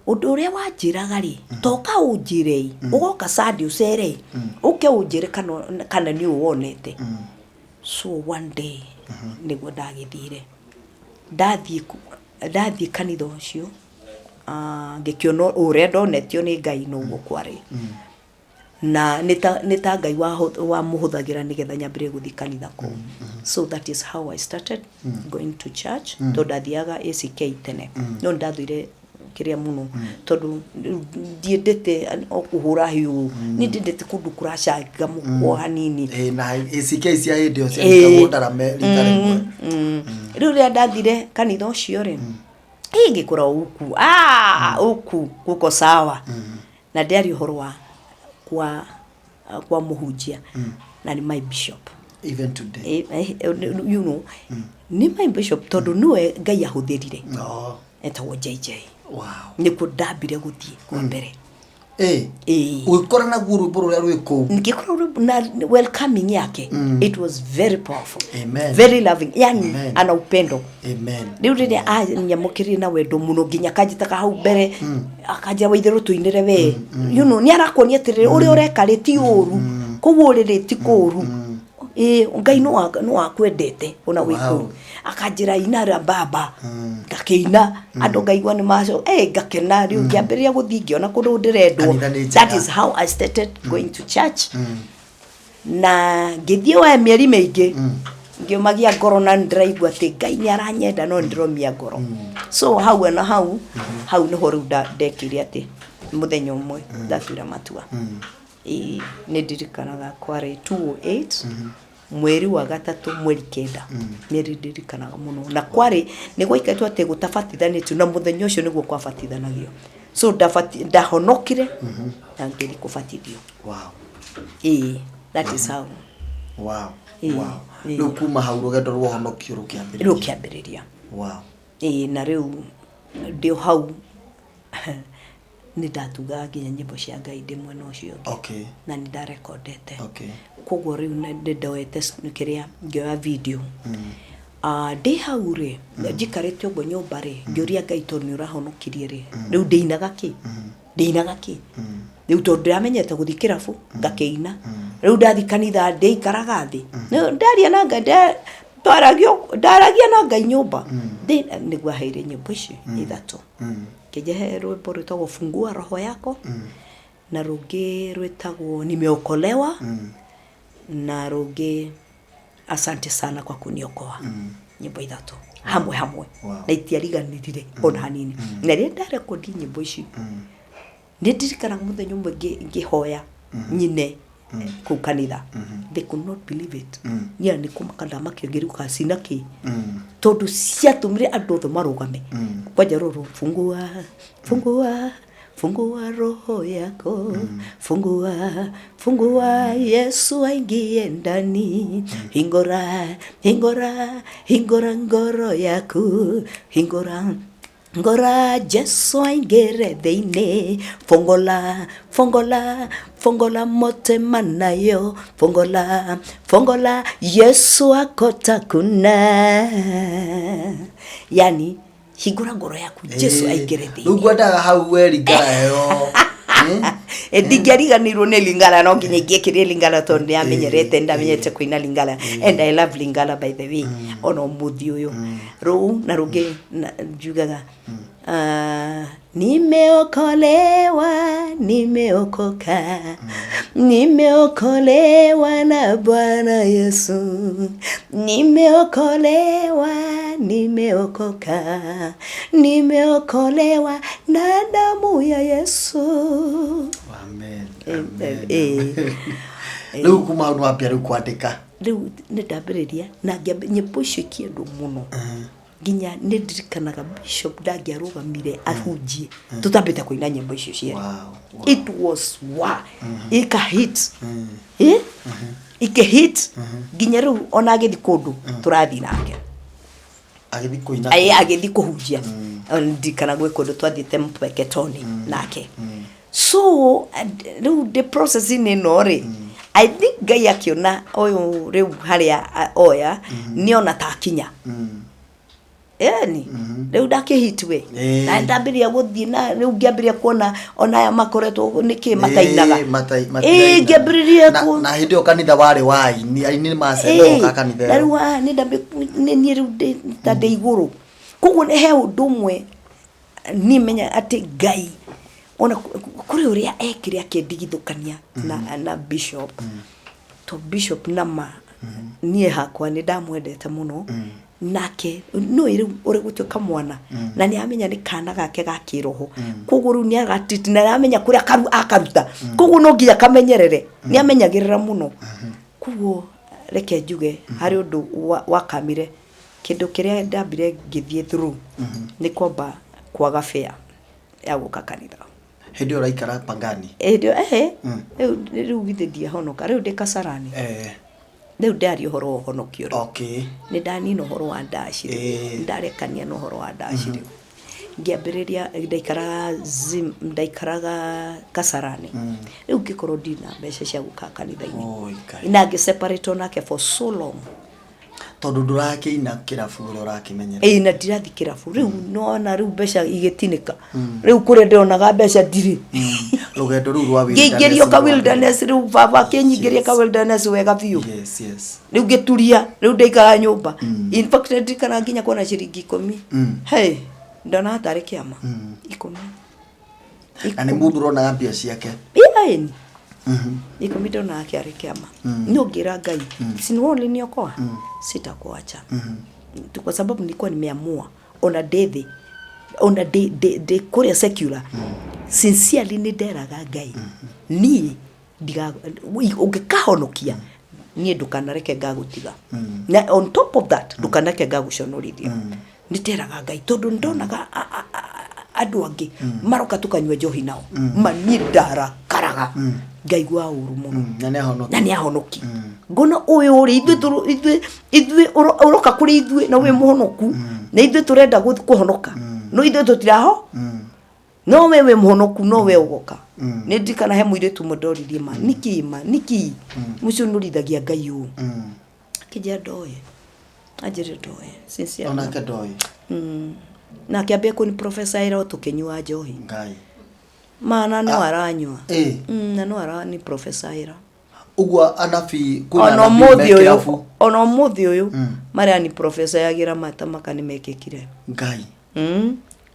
ũndũ ũrĩa wanjĩraga rĩ toka ũnjĩre ũgoka Sunday ũcere ũke ũnjĩre kana nĩ ũwonete So one day niguo ndagithire ndathie kanitha ucio ngikiono uria ndonetio ni Ngai no guo kwari na nita Ngai wa muhuthagira nigetha nyambire guthi kanitha ko. So that is how I started going to church. To ndathiaga ACK tene no ndathire kiria muno tondu ndiendete okuhura hiu ni ndendete kundu kuracanga mukwo hanini na ACK cia hindio cia ngondara me ritare riu ria ndathire kanitha ucio ri ngikura uku uku guko sawa na ndiari uhoro wa kwa muhunjia na ni my bishop even today you know ni my bishop tondu niwe Ngai ahuthirire etawo JJ. Wow. Niko ndambire guthie kwa mbere ukora na guru buru ya rwiko ngikora na welcoming yake it was very powerful. Amen. Very loving yani ana upendo. Amen. Riu rire nyamukirie na wendo muno nginya kanjitaka hau mbere akajia waithiru tuinire we you know ni arakonia tirire uri ureka riti uru kugu riri ti kuru Ngai no akwendete ona wiku akajira inara baba gakeina andu ngaigwa ni maco ngakena riu ngiambiria guthi ngiona kundu ndirendwo. That is how I started going to church. Na ngithie wa mieri maingi ngiumagia ngoro na ndiraigua ati Ngai ni aranyenda no ndiromia ngoro. So hau na hau niho riu ndekire ati muthenya umwe ndatura matua ni ndirikanaga kwari 208 mweri wa gatatu mweri kenda ni ndirikanaga muno na kwari ni gwaikatwa ati gutabatithanitio na muthenya ucio niguo kwabatithanagio. So ndahonokire na ngiri kubatithio. Wow. That is how. Wow. Wow. Riu kuma hau rugendo rwo honokio rukiambiriria. Wow. Na riu ndio hau ni ndatuga nginya nyimbo cia Ngai ndimwe no cio. Okay. Na ni ndarekondete. Okay. Koguo riu ndoete kiria ngioya video. Ndi hau ri njikarite uguo nyumba ri ngioria Ngai to ni urahonokirie ri riu ndeinaga ki riu to ndiramenyete guthi kirabu ngakeina riu ndathi kanitha ndeikaraga thi ndaria na Ngai ndaragia na Ngai nyumba niguo heire nyimbo ici ithatu kijehe rwimbo rwitagwo fungua roho yako na rungi rwitagwo nimeokolewa na rungi asante sana kwa kuniokoa. Nyimbo ithatu hamwe na itiariganirire ona hanini na ria ndarekodi nyimbo ici ndirikana muthenya umwe ngihoya nyine ku kanitha they could not believe it ni kumakanda makiongeruka sinaki tondu ciatumire andu othe marugame kwaja ruru fungua roho yako fungua Yesu aingie ndani hingora ngoro yako ngora Yesu aingire thiini fongola motema nayo fongola Yesu akota kuna yani hingura ngoro yaku Yesu aingire thiini. Ngwenda hau we lingara yo ndingeriganirwo ni lingala no nginya ngiekirie lingala tondu ni amenyerete ndamenyete kuina lingala and I love lingala by the way ono muthi uyu ru na rugi njugaga nimeokolewa na Bwana Yesu nimeokolewa na damu ya Yesu. Amen. Riu kuma unu apia riu kwandika riu ni ndambiriria na nyimbo icio kiendu muno nginya ni ndirikanaga bishop ndagiarugamire ahunjie tutambite kuina nyimbo icio cia it was ika hit ike hit nginya riu ona agithi kundu turathi nake agithi kuhunjia ndikana gwe kundu twathiite Mpeketoni nake. So the process in ri I think Ngai akiona oyo riu haria oya niona takinya yani riu ndakihitwe na ndambiria guthii na riu ngiambiria kuona ona ya makoretwo niki matainaga ngiambiria na hindi o kanitha wari wai ni macendo ka kanitha na riu ni ndambi ni riu ndande iguru koguo ni he undumwe ni menya ati Ngai ona kuri uria ekire akendigithukania na bishop to bishop nama nie hakwa ni ndamwendete muno nake no uri gutuka mwana na ni amenya ni kana gake gakiroho kuguru ni agatiti na amenya kuria akaruta kugu no nginya kamenyerere ni amenyagirira muno kugu reke njuge hari undu wakamire kindu kiria ndambire ngithie through ni kwamba kwaga fare ya guka kanitha hindi uraikara Pangani riu githithie honoka riu ndi Kasarani riu ndari uhoro honokio okay ni ndani no horo wa ndashire ndarekania no horo wa ndashire ngiambiriria ndaikaraga Kasarani riu ngikoro ndina mbeca cia guka kanitha-ini ina ngiseparate nake for so long tondu ndurakiina kirabu uri urakimenyera na ndirathi kirabu riu nona riu mbeca igitinika riu kuria ndionaga mbeca ndiri rugendo ru rwa wilderness ngigerio ka wilderness riu baba kinyigeria ka wilderness wega biu yes riu ngituria riu ndaikara nyumba in fact ndikana nginya kuona ciringi 10 hey ndona atari kiama 10 na ni mundu rona mbia ciake yani iko midona yake arikiama no gira Ngai sinwoli niokoa sitakuacha tu kwa sababu nilikuwa nimeamua ona de kuria secular sincerely ni nderaga Ngai ni diga ungikahonokia ni ndukanareke ngagutiga na on top of that ndukanareke ngaguconorithia nditeraga Ngai tondu ndonaga andu angi maroka tukanywa njohi nao manidara karaga ngaigua uru muno na ni ahonoki ngona uyu uri ithui uroka kuri ithui na we muhonoku na ithui turenda kuhonoka no ithui tutiraho no we muhonoku no we ugoka ni ndikana he muiretu mudoririe niki mucunurithagia Ngai u kija ndoye ajire ndoye sincerely ona ka ndoye na kiambia kuni professor ira tukinyua njohi Ngai mana no aranywa na no arani professor ira ugwa anafi kuna ona muthi uyu mari ani professor yagira mata makani mekekire Ngai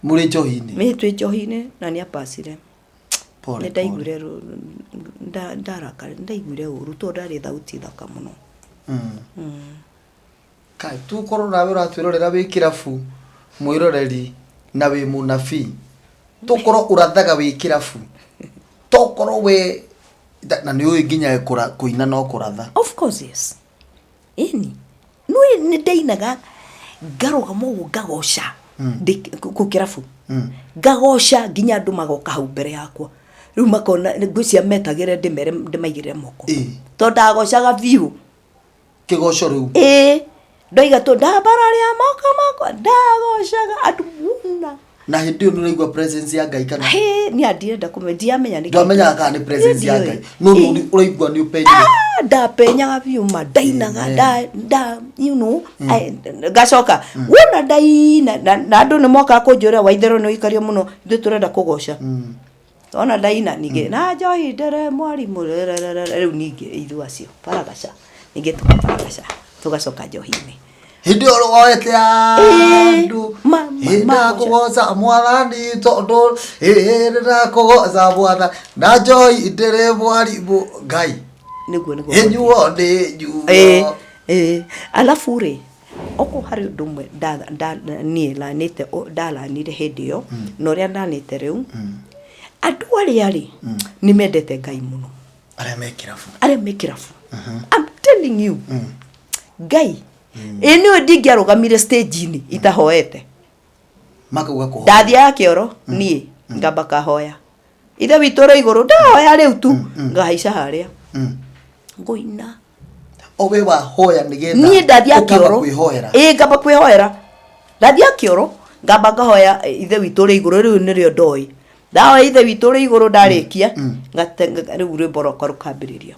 muri njohi-ini mitwe njohi-ini na ni apasire pole ndaigure ndaraka ndaigure uru to ndari thauti thaka muno kai tu korona nawe uratwirorera wi kirabu mwiroreri na wi munafi tokoro urathaga wi kirabu tokoro we na ni uyu nginya kuina no kuratha of course yes ini no ni ndeinaga ngaroga mo ngagosha ku kirabu ngagosha nginya andu magoka hau mbere yakwa riu makona ngwĩcia metagire ndimaigire moko to ndagoshaga biu kigoco riu ndoiga to ndabararia moko ndagoshaga andu muna na hindi ĩyo nĩũraigua presence ya Ngai kana ni andirenda kumendia menya ni ndamenya kana ni presence ya Ngai no ũraigua ni upenye ndapenyaga biu ndainaga nda you know gacoka wona ndaina na andu ni moka kunjura waithero ni ikario muno ithu turenda kugoca ona ndaina nige na njohi ndere mwarimu riu ninge ithu acio paragaca ninge tukaparagasha tugacoka njohi-ini hindi oro woete andu hinda kugoca mwathani tondu hinda kugoca mwathani na njohi ndere mwarimu Ngai niguo enyuo ndi njuo alafu ri oko hari undu mwe nie lanite ndalanire hindi iyo no ria ndanite riu andu ari ni mendete Ngai muno aria mekirabu I'm telling you Ngai eni ndingiarugamire stage-ini itahoete makauga ko ndathia kioro nie ngamba kahoya ithe witå rä igå rå ndahoya rä u tu ngahaica harä a ngåina owe wahoya nigetha niä ndathia kä oro ngamba kwä hoera ndathia kä oro ngamba ngahoya ithe witå rä igå rå rä u nä rä o ndoä ndahoya ithe witå rä igå rå ndarä kia rä u rwä mbo rwakwa rå kambä rä ria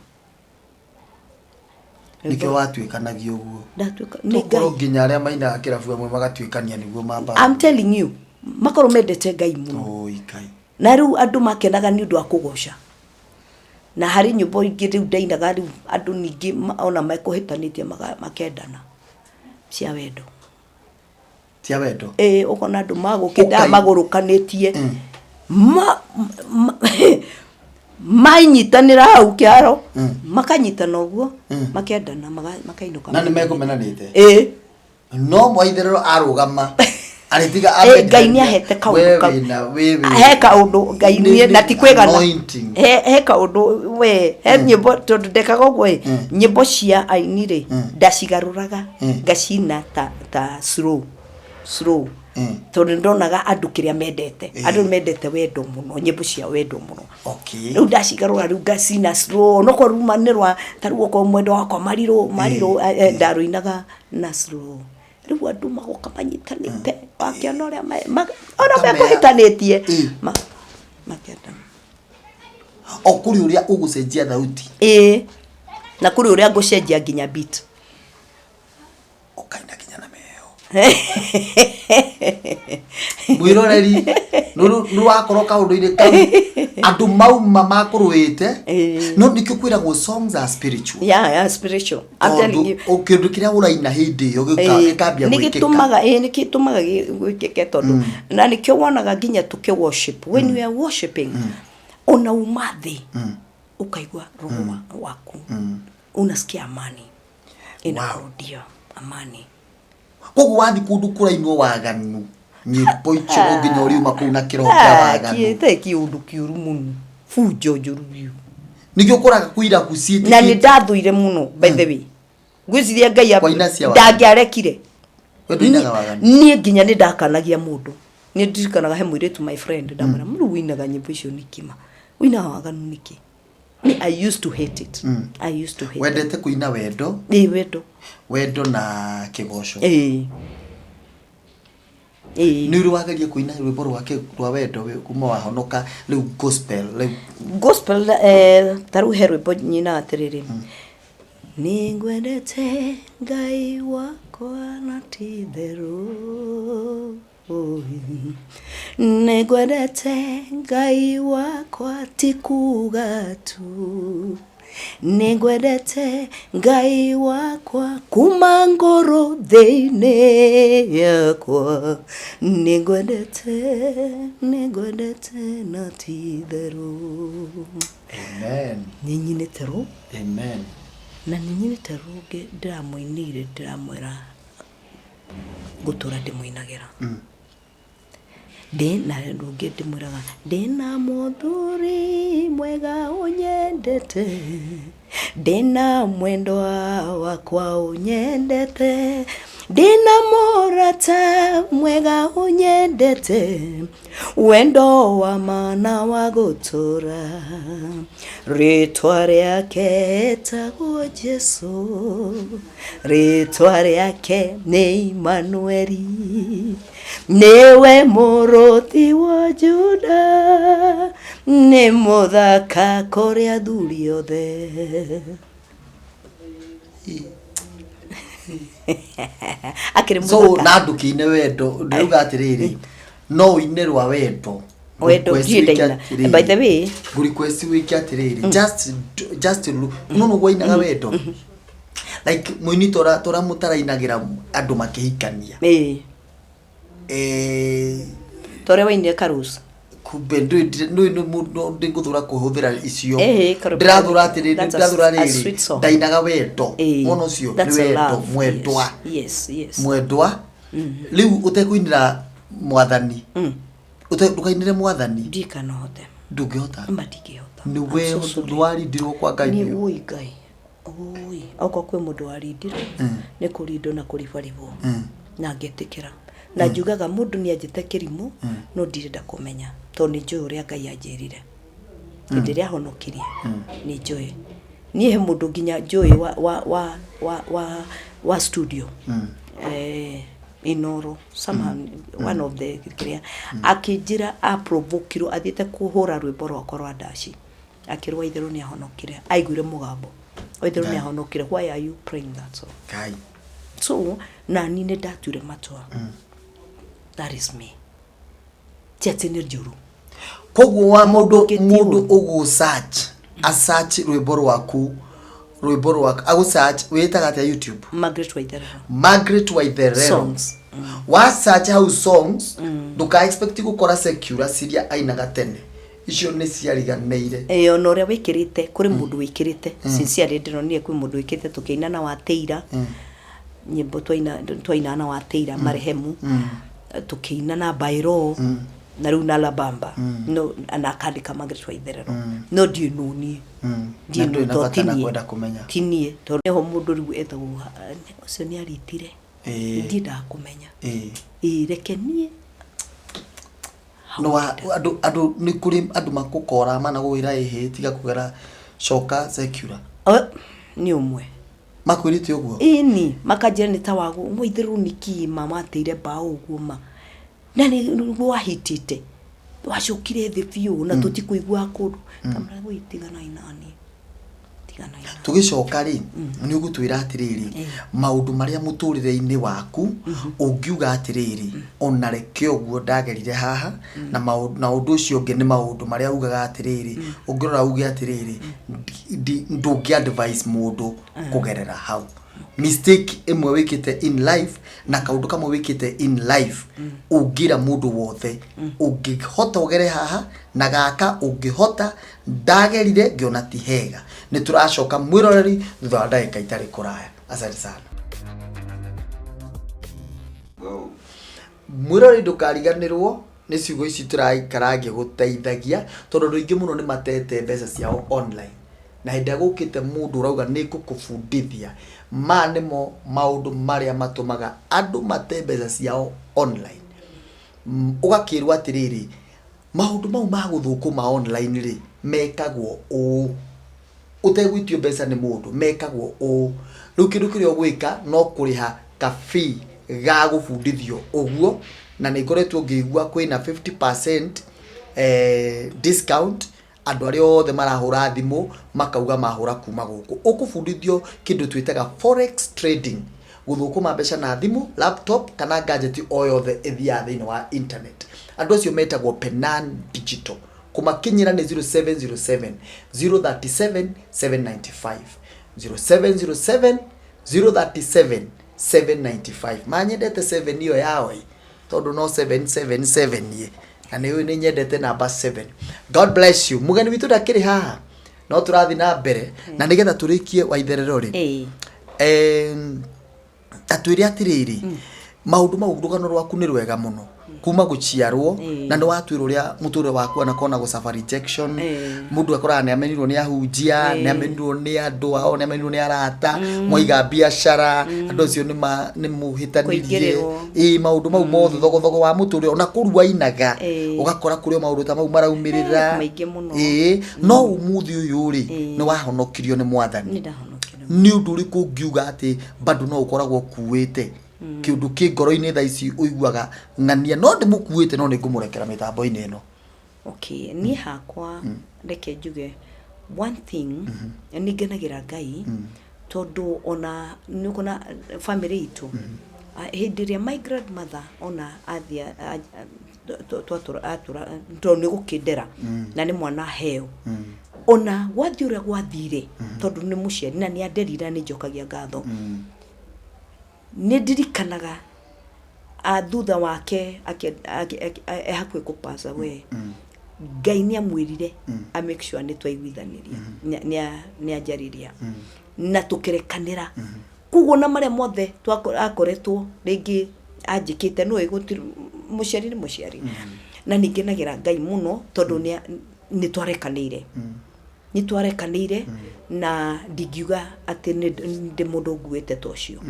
nikio watuikanagio uguo ndatuika ni ngai nginya aria maina kirabu amwe magatuikania niguo mamba I'm telling you makoro mendete ngai muno oi kai na riu andu makenaga ni undu wa kugoca na hari nyumba ingi riu ndainaga riu andu ningi ona mekuhitanitie makendana cia wendo ukona andu magukenda magurukanitie mainyitanira hau kiaro makanyitana uguo makendana makainuka na nimekumenanite no mwaitherero arugama aritiga ngai ni ahete kaundu heka undu ngai ni na ti kwigana heka undu we he nyimbo tondu ndekaga uguo nyimbo cia aini ri ndacigaruraga ngacina ta slow tondu ndonaga andu kiria mendete andu mendete wendo muno nyimbo cia wendo muno riu ndacigarura riu ngacina slow no ko rumanirwa taruo ko mwendo wako mariro ndaruinaga na slow riu andu magoka manyitanite wakiona uria ona mekuhitanitie makendana okuri uria ugucenjia thauti na kuri uria ngucenjia nginya beat okaina kinya na meo mwiroreri nu wakoro kaundu-ini kau andu mauma makuruite no nikio kwiragwo songs are spiritual yeah spiritual I'm telling you okindu kiria uraina hindi yo gikambia gwikika nikitumaga gwikike tondu na nikio wonaga nginya tuki worship when we are worshiping ona umathi ukaigwa roho waku unasikia amani inarudia amani kogu wathi kundu kurainwo waganu nyimbo icio nginya uri makuna kiroho kia waganu kiete kiundu kiuru muno fujo njuru biu nikio kuraga kuira kuciite na ni ndathuire muno by the way gwiciria ngai ndangiarekire ni nginya ni ndakanagia mundu ni ndirikanaga he muiritu my friend ndamara muru winaga nyimbo icio nikima wina waganu niki I used to hate it I used to hate wendete kuina wendo wendo na kigoco ni ruwagaria kuina rwimbo rwake rwa wendo kuma wahonoka riu gospel taru he rwimbo nyina atiriri ningwendete ngai wakwa na titheru ningwendete ngai wakwa ti kuga tu ningwendete ngai wakwa kuma ngoro thiini yakwa ningwendete na titheru amen ninyinite ru amen na ninyinite ru ndiramuinire ndiramwira gutura ndimuinagira ndina ndungi ndimwiraga ndina muthuri mwega unyendete ndina mwendo wakwa unyendete ndina murata mwega unyendete wendo wa mana wa gutura ritwa riake etagwo Jesu ritwa riake ni Imanueli niwe muruthi wa Juda ni muthaka kuri athuri othe akiri muthaka so nandukiine wendo ndiruga atiriri no ine rwa wendo ndiendaina by the way request wiki atiriri just no gwainaga wendo like muini tora mutarainagira andu makihikania tore waine karusa kumbe ndinguthura kuhuthira icio ndirathura atiriri ndainaga wendo mono ucio ni wendo mwendwa riu utekuinira mwathani ukainire mwathani ndikanohote ndungihota mbadikihota ni we ndwari ndirwo kwa ngai ni ui ngai ui oko kwe mundu warindirwo ni kurindo na kuribaribwo na ngetikira na njugaga mundu ni anjite kirimu no ndirenda kumenya to ni njui uria ngai anjirire ndiria honokirie ni njui ni he mundu nginya njui wa studio Inoro somehow one of the clear akijira aprovokiro athiete kuhura rwimbo rwako rwa ndaci akirwa ithiru ni ahonokire aiguire mugambo Oithiru ni ahonokire. Why are you praying that song? Kai. So na ni ne ndatuire matwa. That is me. Tiatene njuru. Koguo wa mundu ugu search a search rwimbo rwaku agu search witaga ta YouTube Margaret Waitherero songs wa search how songs duka expect gukora secure siria ainaga tene icio ni ciariganeire ono ria wikirite kuri mundu wikirite sincerely ndironie kuri mundu wikirite tukiinana wa teira nyimbo twainana wa teira marehemu tukiinana bairo na riu na labamba no anakandika Margaret Waitherero no dio noni dio no kwenda kumenya tinie to neho mundu riu etagwo ucio ni aritire ndida kumenya rekenie no adu ni kuri adu makukora mana gwira ehe tiga kugera shoka secure ni umwe makwirite uguo ini makajira ni tawagu Waitherero niki mama ateire ba uguo ma nani wahitite wacukire thi biu na tutikuigua kundu kamera gwitigana inani tugicoka ri ni ugutwira atiriri maundu maria muturire-ini waku ungiuga atiriri ona reke uguo ndagerire haha na undu ucio ungi ni maundu maria ugaga atiriri ungirora uge atiriri ndungi advise mundu kugerera hau mistake imwe wikite in life na kaundu kamwe wikite in life ungira mundu wothe ungihota ugere haha na gaka ungihota ndagerire ngiona ti hega ni turacoka mwiroreri thutha wa ndagika itari kuraya asante sana mwiroreri ndukariganirwo ni ciugo ici turaikarange guteithagia tondu ruingi muno ni matete mbeca ciao online na hinde gukite mundu urauga ni ngukufundithia manimo maundu maria matumaga andu mate mbeca ciao online ugakirwa atiriri maundu mau ma guthukuma online ri mekagwo utegwitio mbeca ni mundu mekagwo riu kindu kiria gwika no kuriha kafi ga gufundithio uguo na ni ngoretwo ngigua kwina 50% discount andu aria othe marahura thimu makauga mahura kuma guku ukufundithio kindu twitaga forex trading guthukuma mbeca na thimu laptop kana gadget o yothe ithia thini wa internet andu acio metagwo Penan Digital kumakinyira ni 0707 037 795 0707 037 795 manyendete 7 iyo yawe tondu no 777 ye na ni nyendete namba 7 God bless you mugeni witu ndakiri haha no turathi na mbere na nigetha turikie Waitherero ri atwiri atiriri maundu mau rugano rwaku ni rwega muno kuma guciarwo na ni watwira uria muture waku ana kona go safari rejection mundu akora ni amenirwo ni ahunjia ni amenirwo ni andu ao ni amenirwo ni arata moiga biashara andu acio ni muhitanirie maundu mau mothe thogo wa muture ona kurua inaga ugakora kurio maundu ta mau maraumirira no umuthi uyu ri ni wahonokirio ni mwathani ni undu riku ngiuga ati bado no ukoragwo kuwite kiundu ki ngoro-ini tha ici uiguaga ng'ania no ndimukuite no ningumurekera mitambo-ini ino okay ni hakwa reke njuge one thing ni ngenagira Ngai tondu ona nikona family itu hindi ria my grandmother ona athia twatura to ni gukindera na ni mwana heo ona wathiure gwathire tondu ni muciari na ni anderira ni njokagia ngatho ni ndirikanaga thutha wake hakwe kupasa we Ngai ni amwirire a make sure ni twaiguithaniria ni ajariria na tukirekanira kugo na maria mothe twakoretwo ringi anjikite no igutira muciari ni muciari na ningenagira Ngai muno tondu ni twarekanire ni twarekanire na ndigiuga ati ndi mundu nguite tocio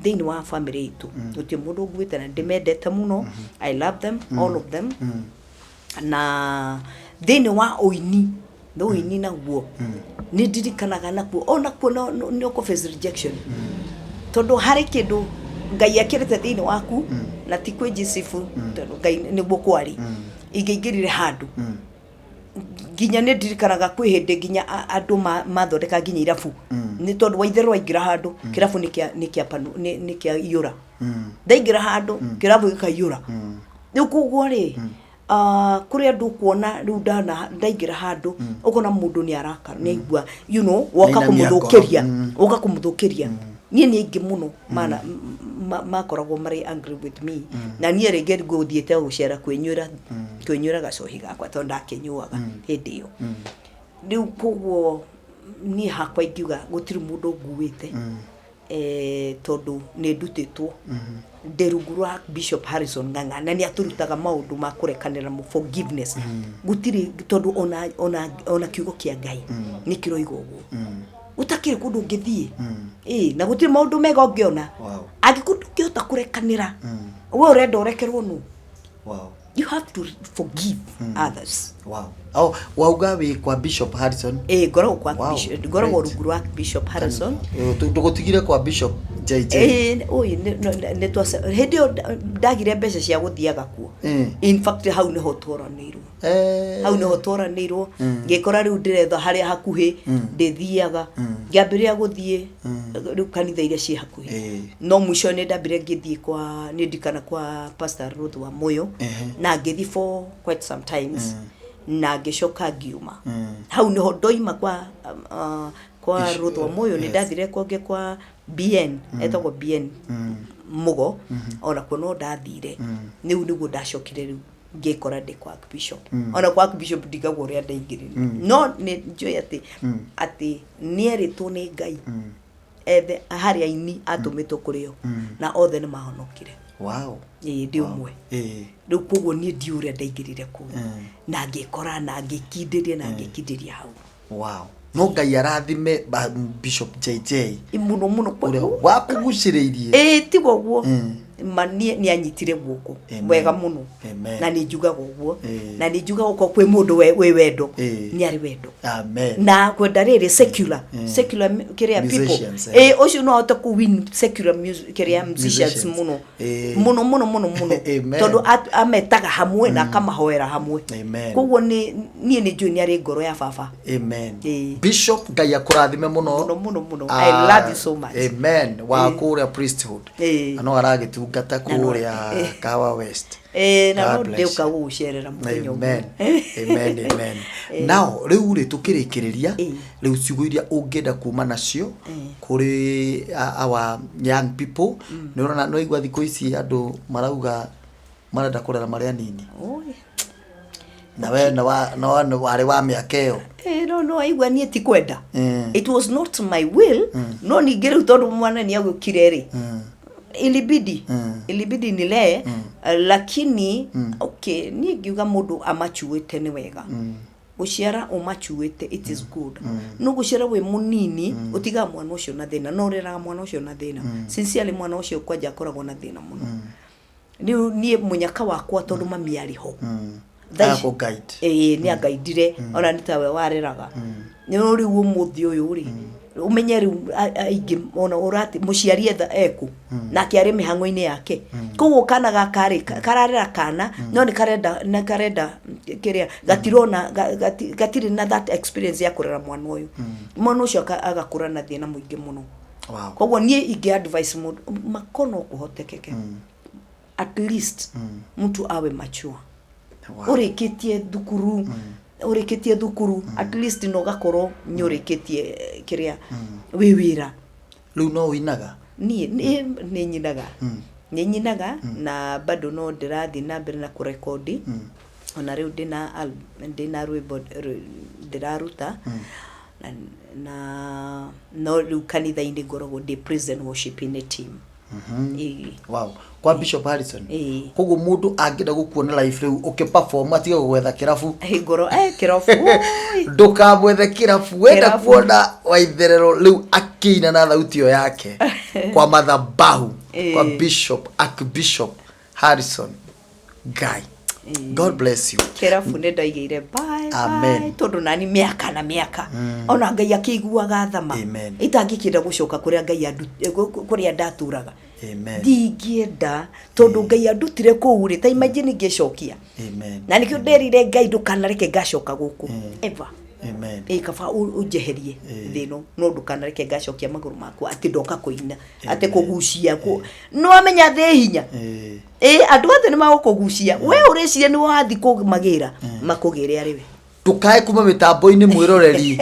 thini wa family itu uti mundu nguite na ndimendete muno I love them all of them na thini wa oini no oini na guo ni ndirikanaga nakuo ona kuo no ko face rejection tondu hari kindu Ngai akirete thini waku na tikwe jisifu tondu Ngai ni guo kwari ingeingirire handu nginya nä ndirikanaga kwä hä ndä nginya andå mathondeka nginya irabu nä tondå wa itherå aingä ra handå kä rabu nä kä iyå ra ndaingä ra handå kä rabu gä kaiyå ra rä u koguo rä kå rä andå kuona rä u ndaingä ra handå å kona må ndå nä araka nä aigua woka kå må thå kä ria woka kå må thå kä ria niä nä aingä må no makoragwo marä angry with me na niä rä ngä gå thiä te gå cera kwä nyå ra gacohi gakwa tondå ndakä nyuaga hä ndä ä yo rä u koguo niä hakwa ingiuga gå tirä må ndå nguä te tondå nä ndutä two ndä rungu rwa Bishop Harrison Ng'ang'a na nä atå rutaga maå ndå ma kå rekanä ra forgiveness gå tirä tondå ona kiugo kä a Ngai nä kä roiga å guo utakire kundu ngithie na gutire maundu mega ungiona angikundu ngihota kurekanira we urenda urekerwo nu you have to forgive others wauga wi kwa Bishop Harrison ngoragwo kwa Bishop ngoragwo rungu rwa Bishop Harrison ndugutigire kwa Bishop JJ ne twasa hedio ndagire mbeca cia guthiaga kuo in fact hau neho tworanirwo hau neho tworanirwo ngikora riu ndiretha haria hakuhi ndithiaga ngiambiria guthie riu kanitha iria ci hakuhi no mwisho ne ndambire ngithie kwa nindikana kwa Pastor Ruth wa Moyo na ngithi for quite sometimes na ngicoka ngiuma hau neho ndoima kwa Ruth wa Moyo ni ndathire konge kwa BN etagwo BN mugo ona kuo no ndathire niu niguo ndacokire riu ngikora ndi kwa Bishop ona kwa Bishop ndigagwo ria ndaingirire no ni njoy ati nieritwo ni Ngai ethe hari aini atumitwo kurio na othe ni mahonokire ndi umwe riu koguo ni ndi uria ndaingirire ku na ngikora na ngikindiria na ngikindiria hau no Ngai arathime Bishop JJ muno wakuguciriirie tigo guo mani ni anyitire guoko wega muno na ni njugaga uguo na ni njugaga uko kwi mundu we wendo ni ari wendo na kwenda riri secular kiria people ucio no ota ku win secular music kiria musicians muno tondu ametaga hamwe na kamahoera hamwe koguo ni njui ni ari ngoro ya baba Bishop Ngai akurathime muno I love you so much wa kuria priesthood ano aragitu ngata kuria Kawa West na no ndeuka gucerera muthenya amen now riu ri tukirikiriria riu ciugo iria ungenda kuma nacio kuri our young people ni urona no igwa thiko ici andu marauga marenda kurera maria nini na we no wari wa miaka iyo no aigwa nie ti kwenda it was not my will no ningire tondu mwana ni agukire ri ilibidi nile lakini okay ni ngiuga mundu amachuite ni wega guciara umachuite it is good no guciara we munini utiga mwana ucio na thina no rera mwana ucio na thina sincerely mwana ucio kwanja akoragwo na thina muno ni munyaka wakwa tondu mami ari ho Ako guide ni agaidire ona nitawe wareraga ni uri wo muthi uyu uri umenye ri aingi ona urati muciari etha eku na kiari mihango-ini yake koguo kana gakari kararera kana no ni karenda kiria gatirona gatiri na that experience ya kurera mwana uyu mwana ucio agakura na thina muingi muno koguo nie ingi advice makono kuhotekeke at least mtu awe mature urikitie thukuru at least no gakoro nyurikitie kiria wiwira riu no winaga ni nyinaga na bado no ndirathi na mbere na kurekodi ona riu ndina rwimbo ndiraruta na no riu kanitha-ini ngoragwo ndi prison worshiping team kwa Bishop Harrison koguo mundu angenda gukuona live riu ukiperform atiga gwetha kirafu ngoro kirafu ndukamwethe kirafu wenda kuona waitherero riu akina na thauti yo yake kwa madhabahu kwa Bishop Archbishop Harrison Ngai. God bless you. Kirafu ne ndaigire bye amen tondu nani miaka na miaka ona Ngai akiguaga thama itangikira gucoka kuria Ngai kuria ndaturaga Amen. Ndingĩenda tondu Ngai andutire kũu rĩ ta imagine ngĩcokia. Amen. Na nikio nderire Ngai ndukanareke ngacoka gũkũ ever. Amen. Kaba ujeherie thino no ndukanareke ngacokia maguru makwa ati ndoka kuina ati kugucia no amenya the hinya andu othe ni magukugucia we ureciria ni wathi kumagira makugire ariwe tukae kuma mitambo-ini mwiroreri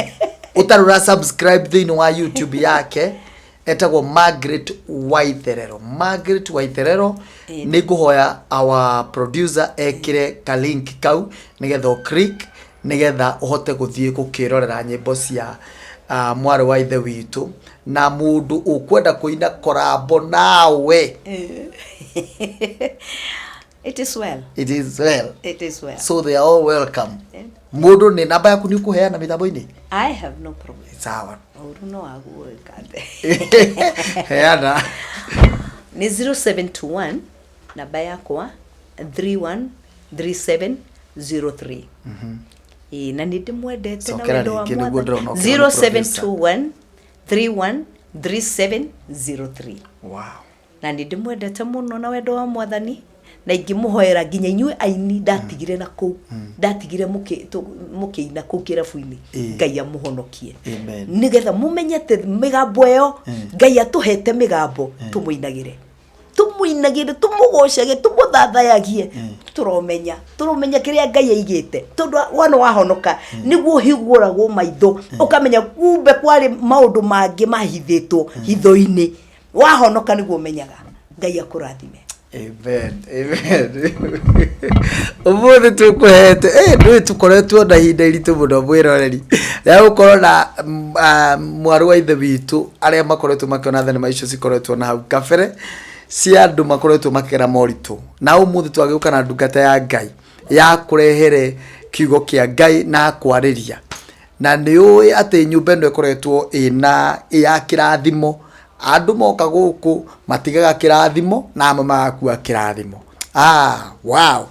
utarura subscribe thini wa YouTube yake etagwo Margaret Waitherero ni nguhoya our producer ekire ka link kau nigetha click nigetha uhote guthie gukirorera nyimbo cia mwari wa ithe witu na mundu ukwenda kuina korabo nawe. It is well. It is well. It is well. So they are all welcome. Mundu ni namba yaku ni kuheana mitambo-ini? I have no problem. Sawa. No agu kande. Heana. Ni 0721 namba yakwa 313703. Na ndimwendete na wendo wa mwana 0721 313703. Wow. Na ndimwendete muno na wendo wa mwathani na ingimuhoera nginya inyue aini ndatigire na ku ndatigire mukiina ku kirabu-ini Ngai amuhonokie nigetha mumenyete migambo eyo Ngai atuhete migambo tumuinagire tumugocage tumuthathayagie turomenya kiria Ngai aigite tondu wana wahonoka niguo higuragwo maitho ukamenya kumbe kwari maundu mangi mahithitwo hitho-ini wahonoka niguo menyaga Ngai akurathime. Amen. Umuthi tukuhete ndu tukoretwo na hinda iritu muno mwiroreri na gukorwo na mwaru wa ithe witu aria makoretwo makiona thenema icio cikoretwo na hau kabere cia andu makoretwo makera moritu na umuthi twagiuka na ndungata ya Ngai ya kurehere kiugo kia Ngai na kwariria na niui ati nyumba ino ikoretwo ina ya kirathimo andu moka guku matigaga kirathimo na amwe magakua kirathimo. Wow.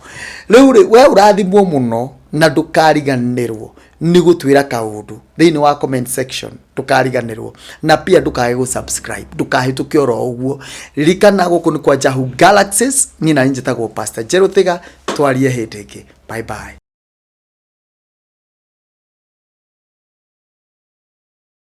Riu we urathimwo muno na ndukariganirwo ni gutwira kaundu thini wa comment section ndukariganirwo na pia ndukae gu subscribe ndukahituke oro uguo ririkana guku ni kwa Jahu Galaxies ni na njitagwo Pastor Jerothiga twarie hindingi. Bye bye.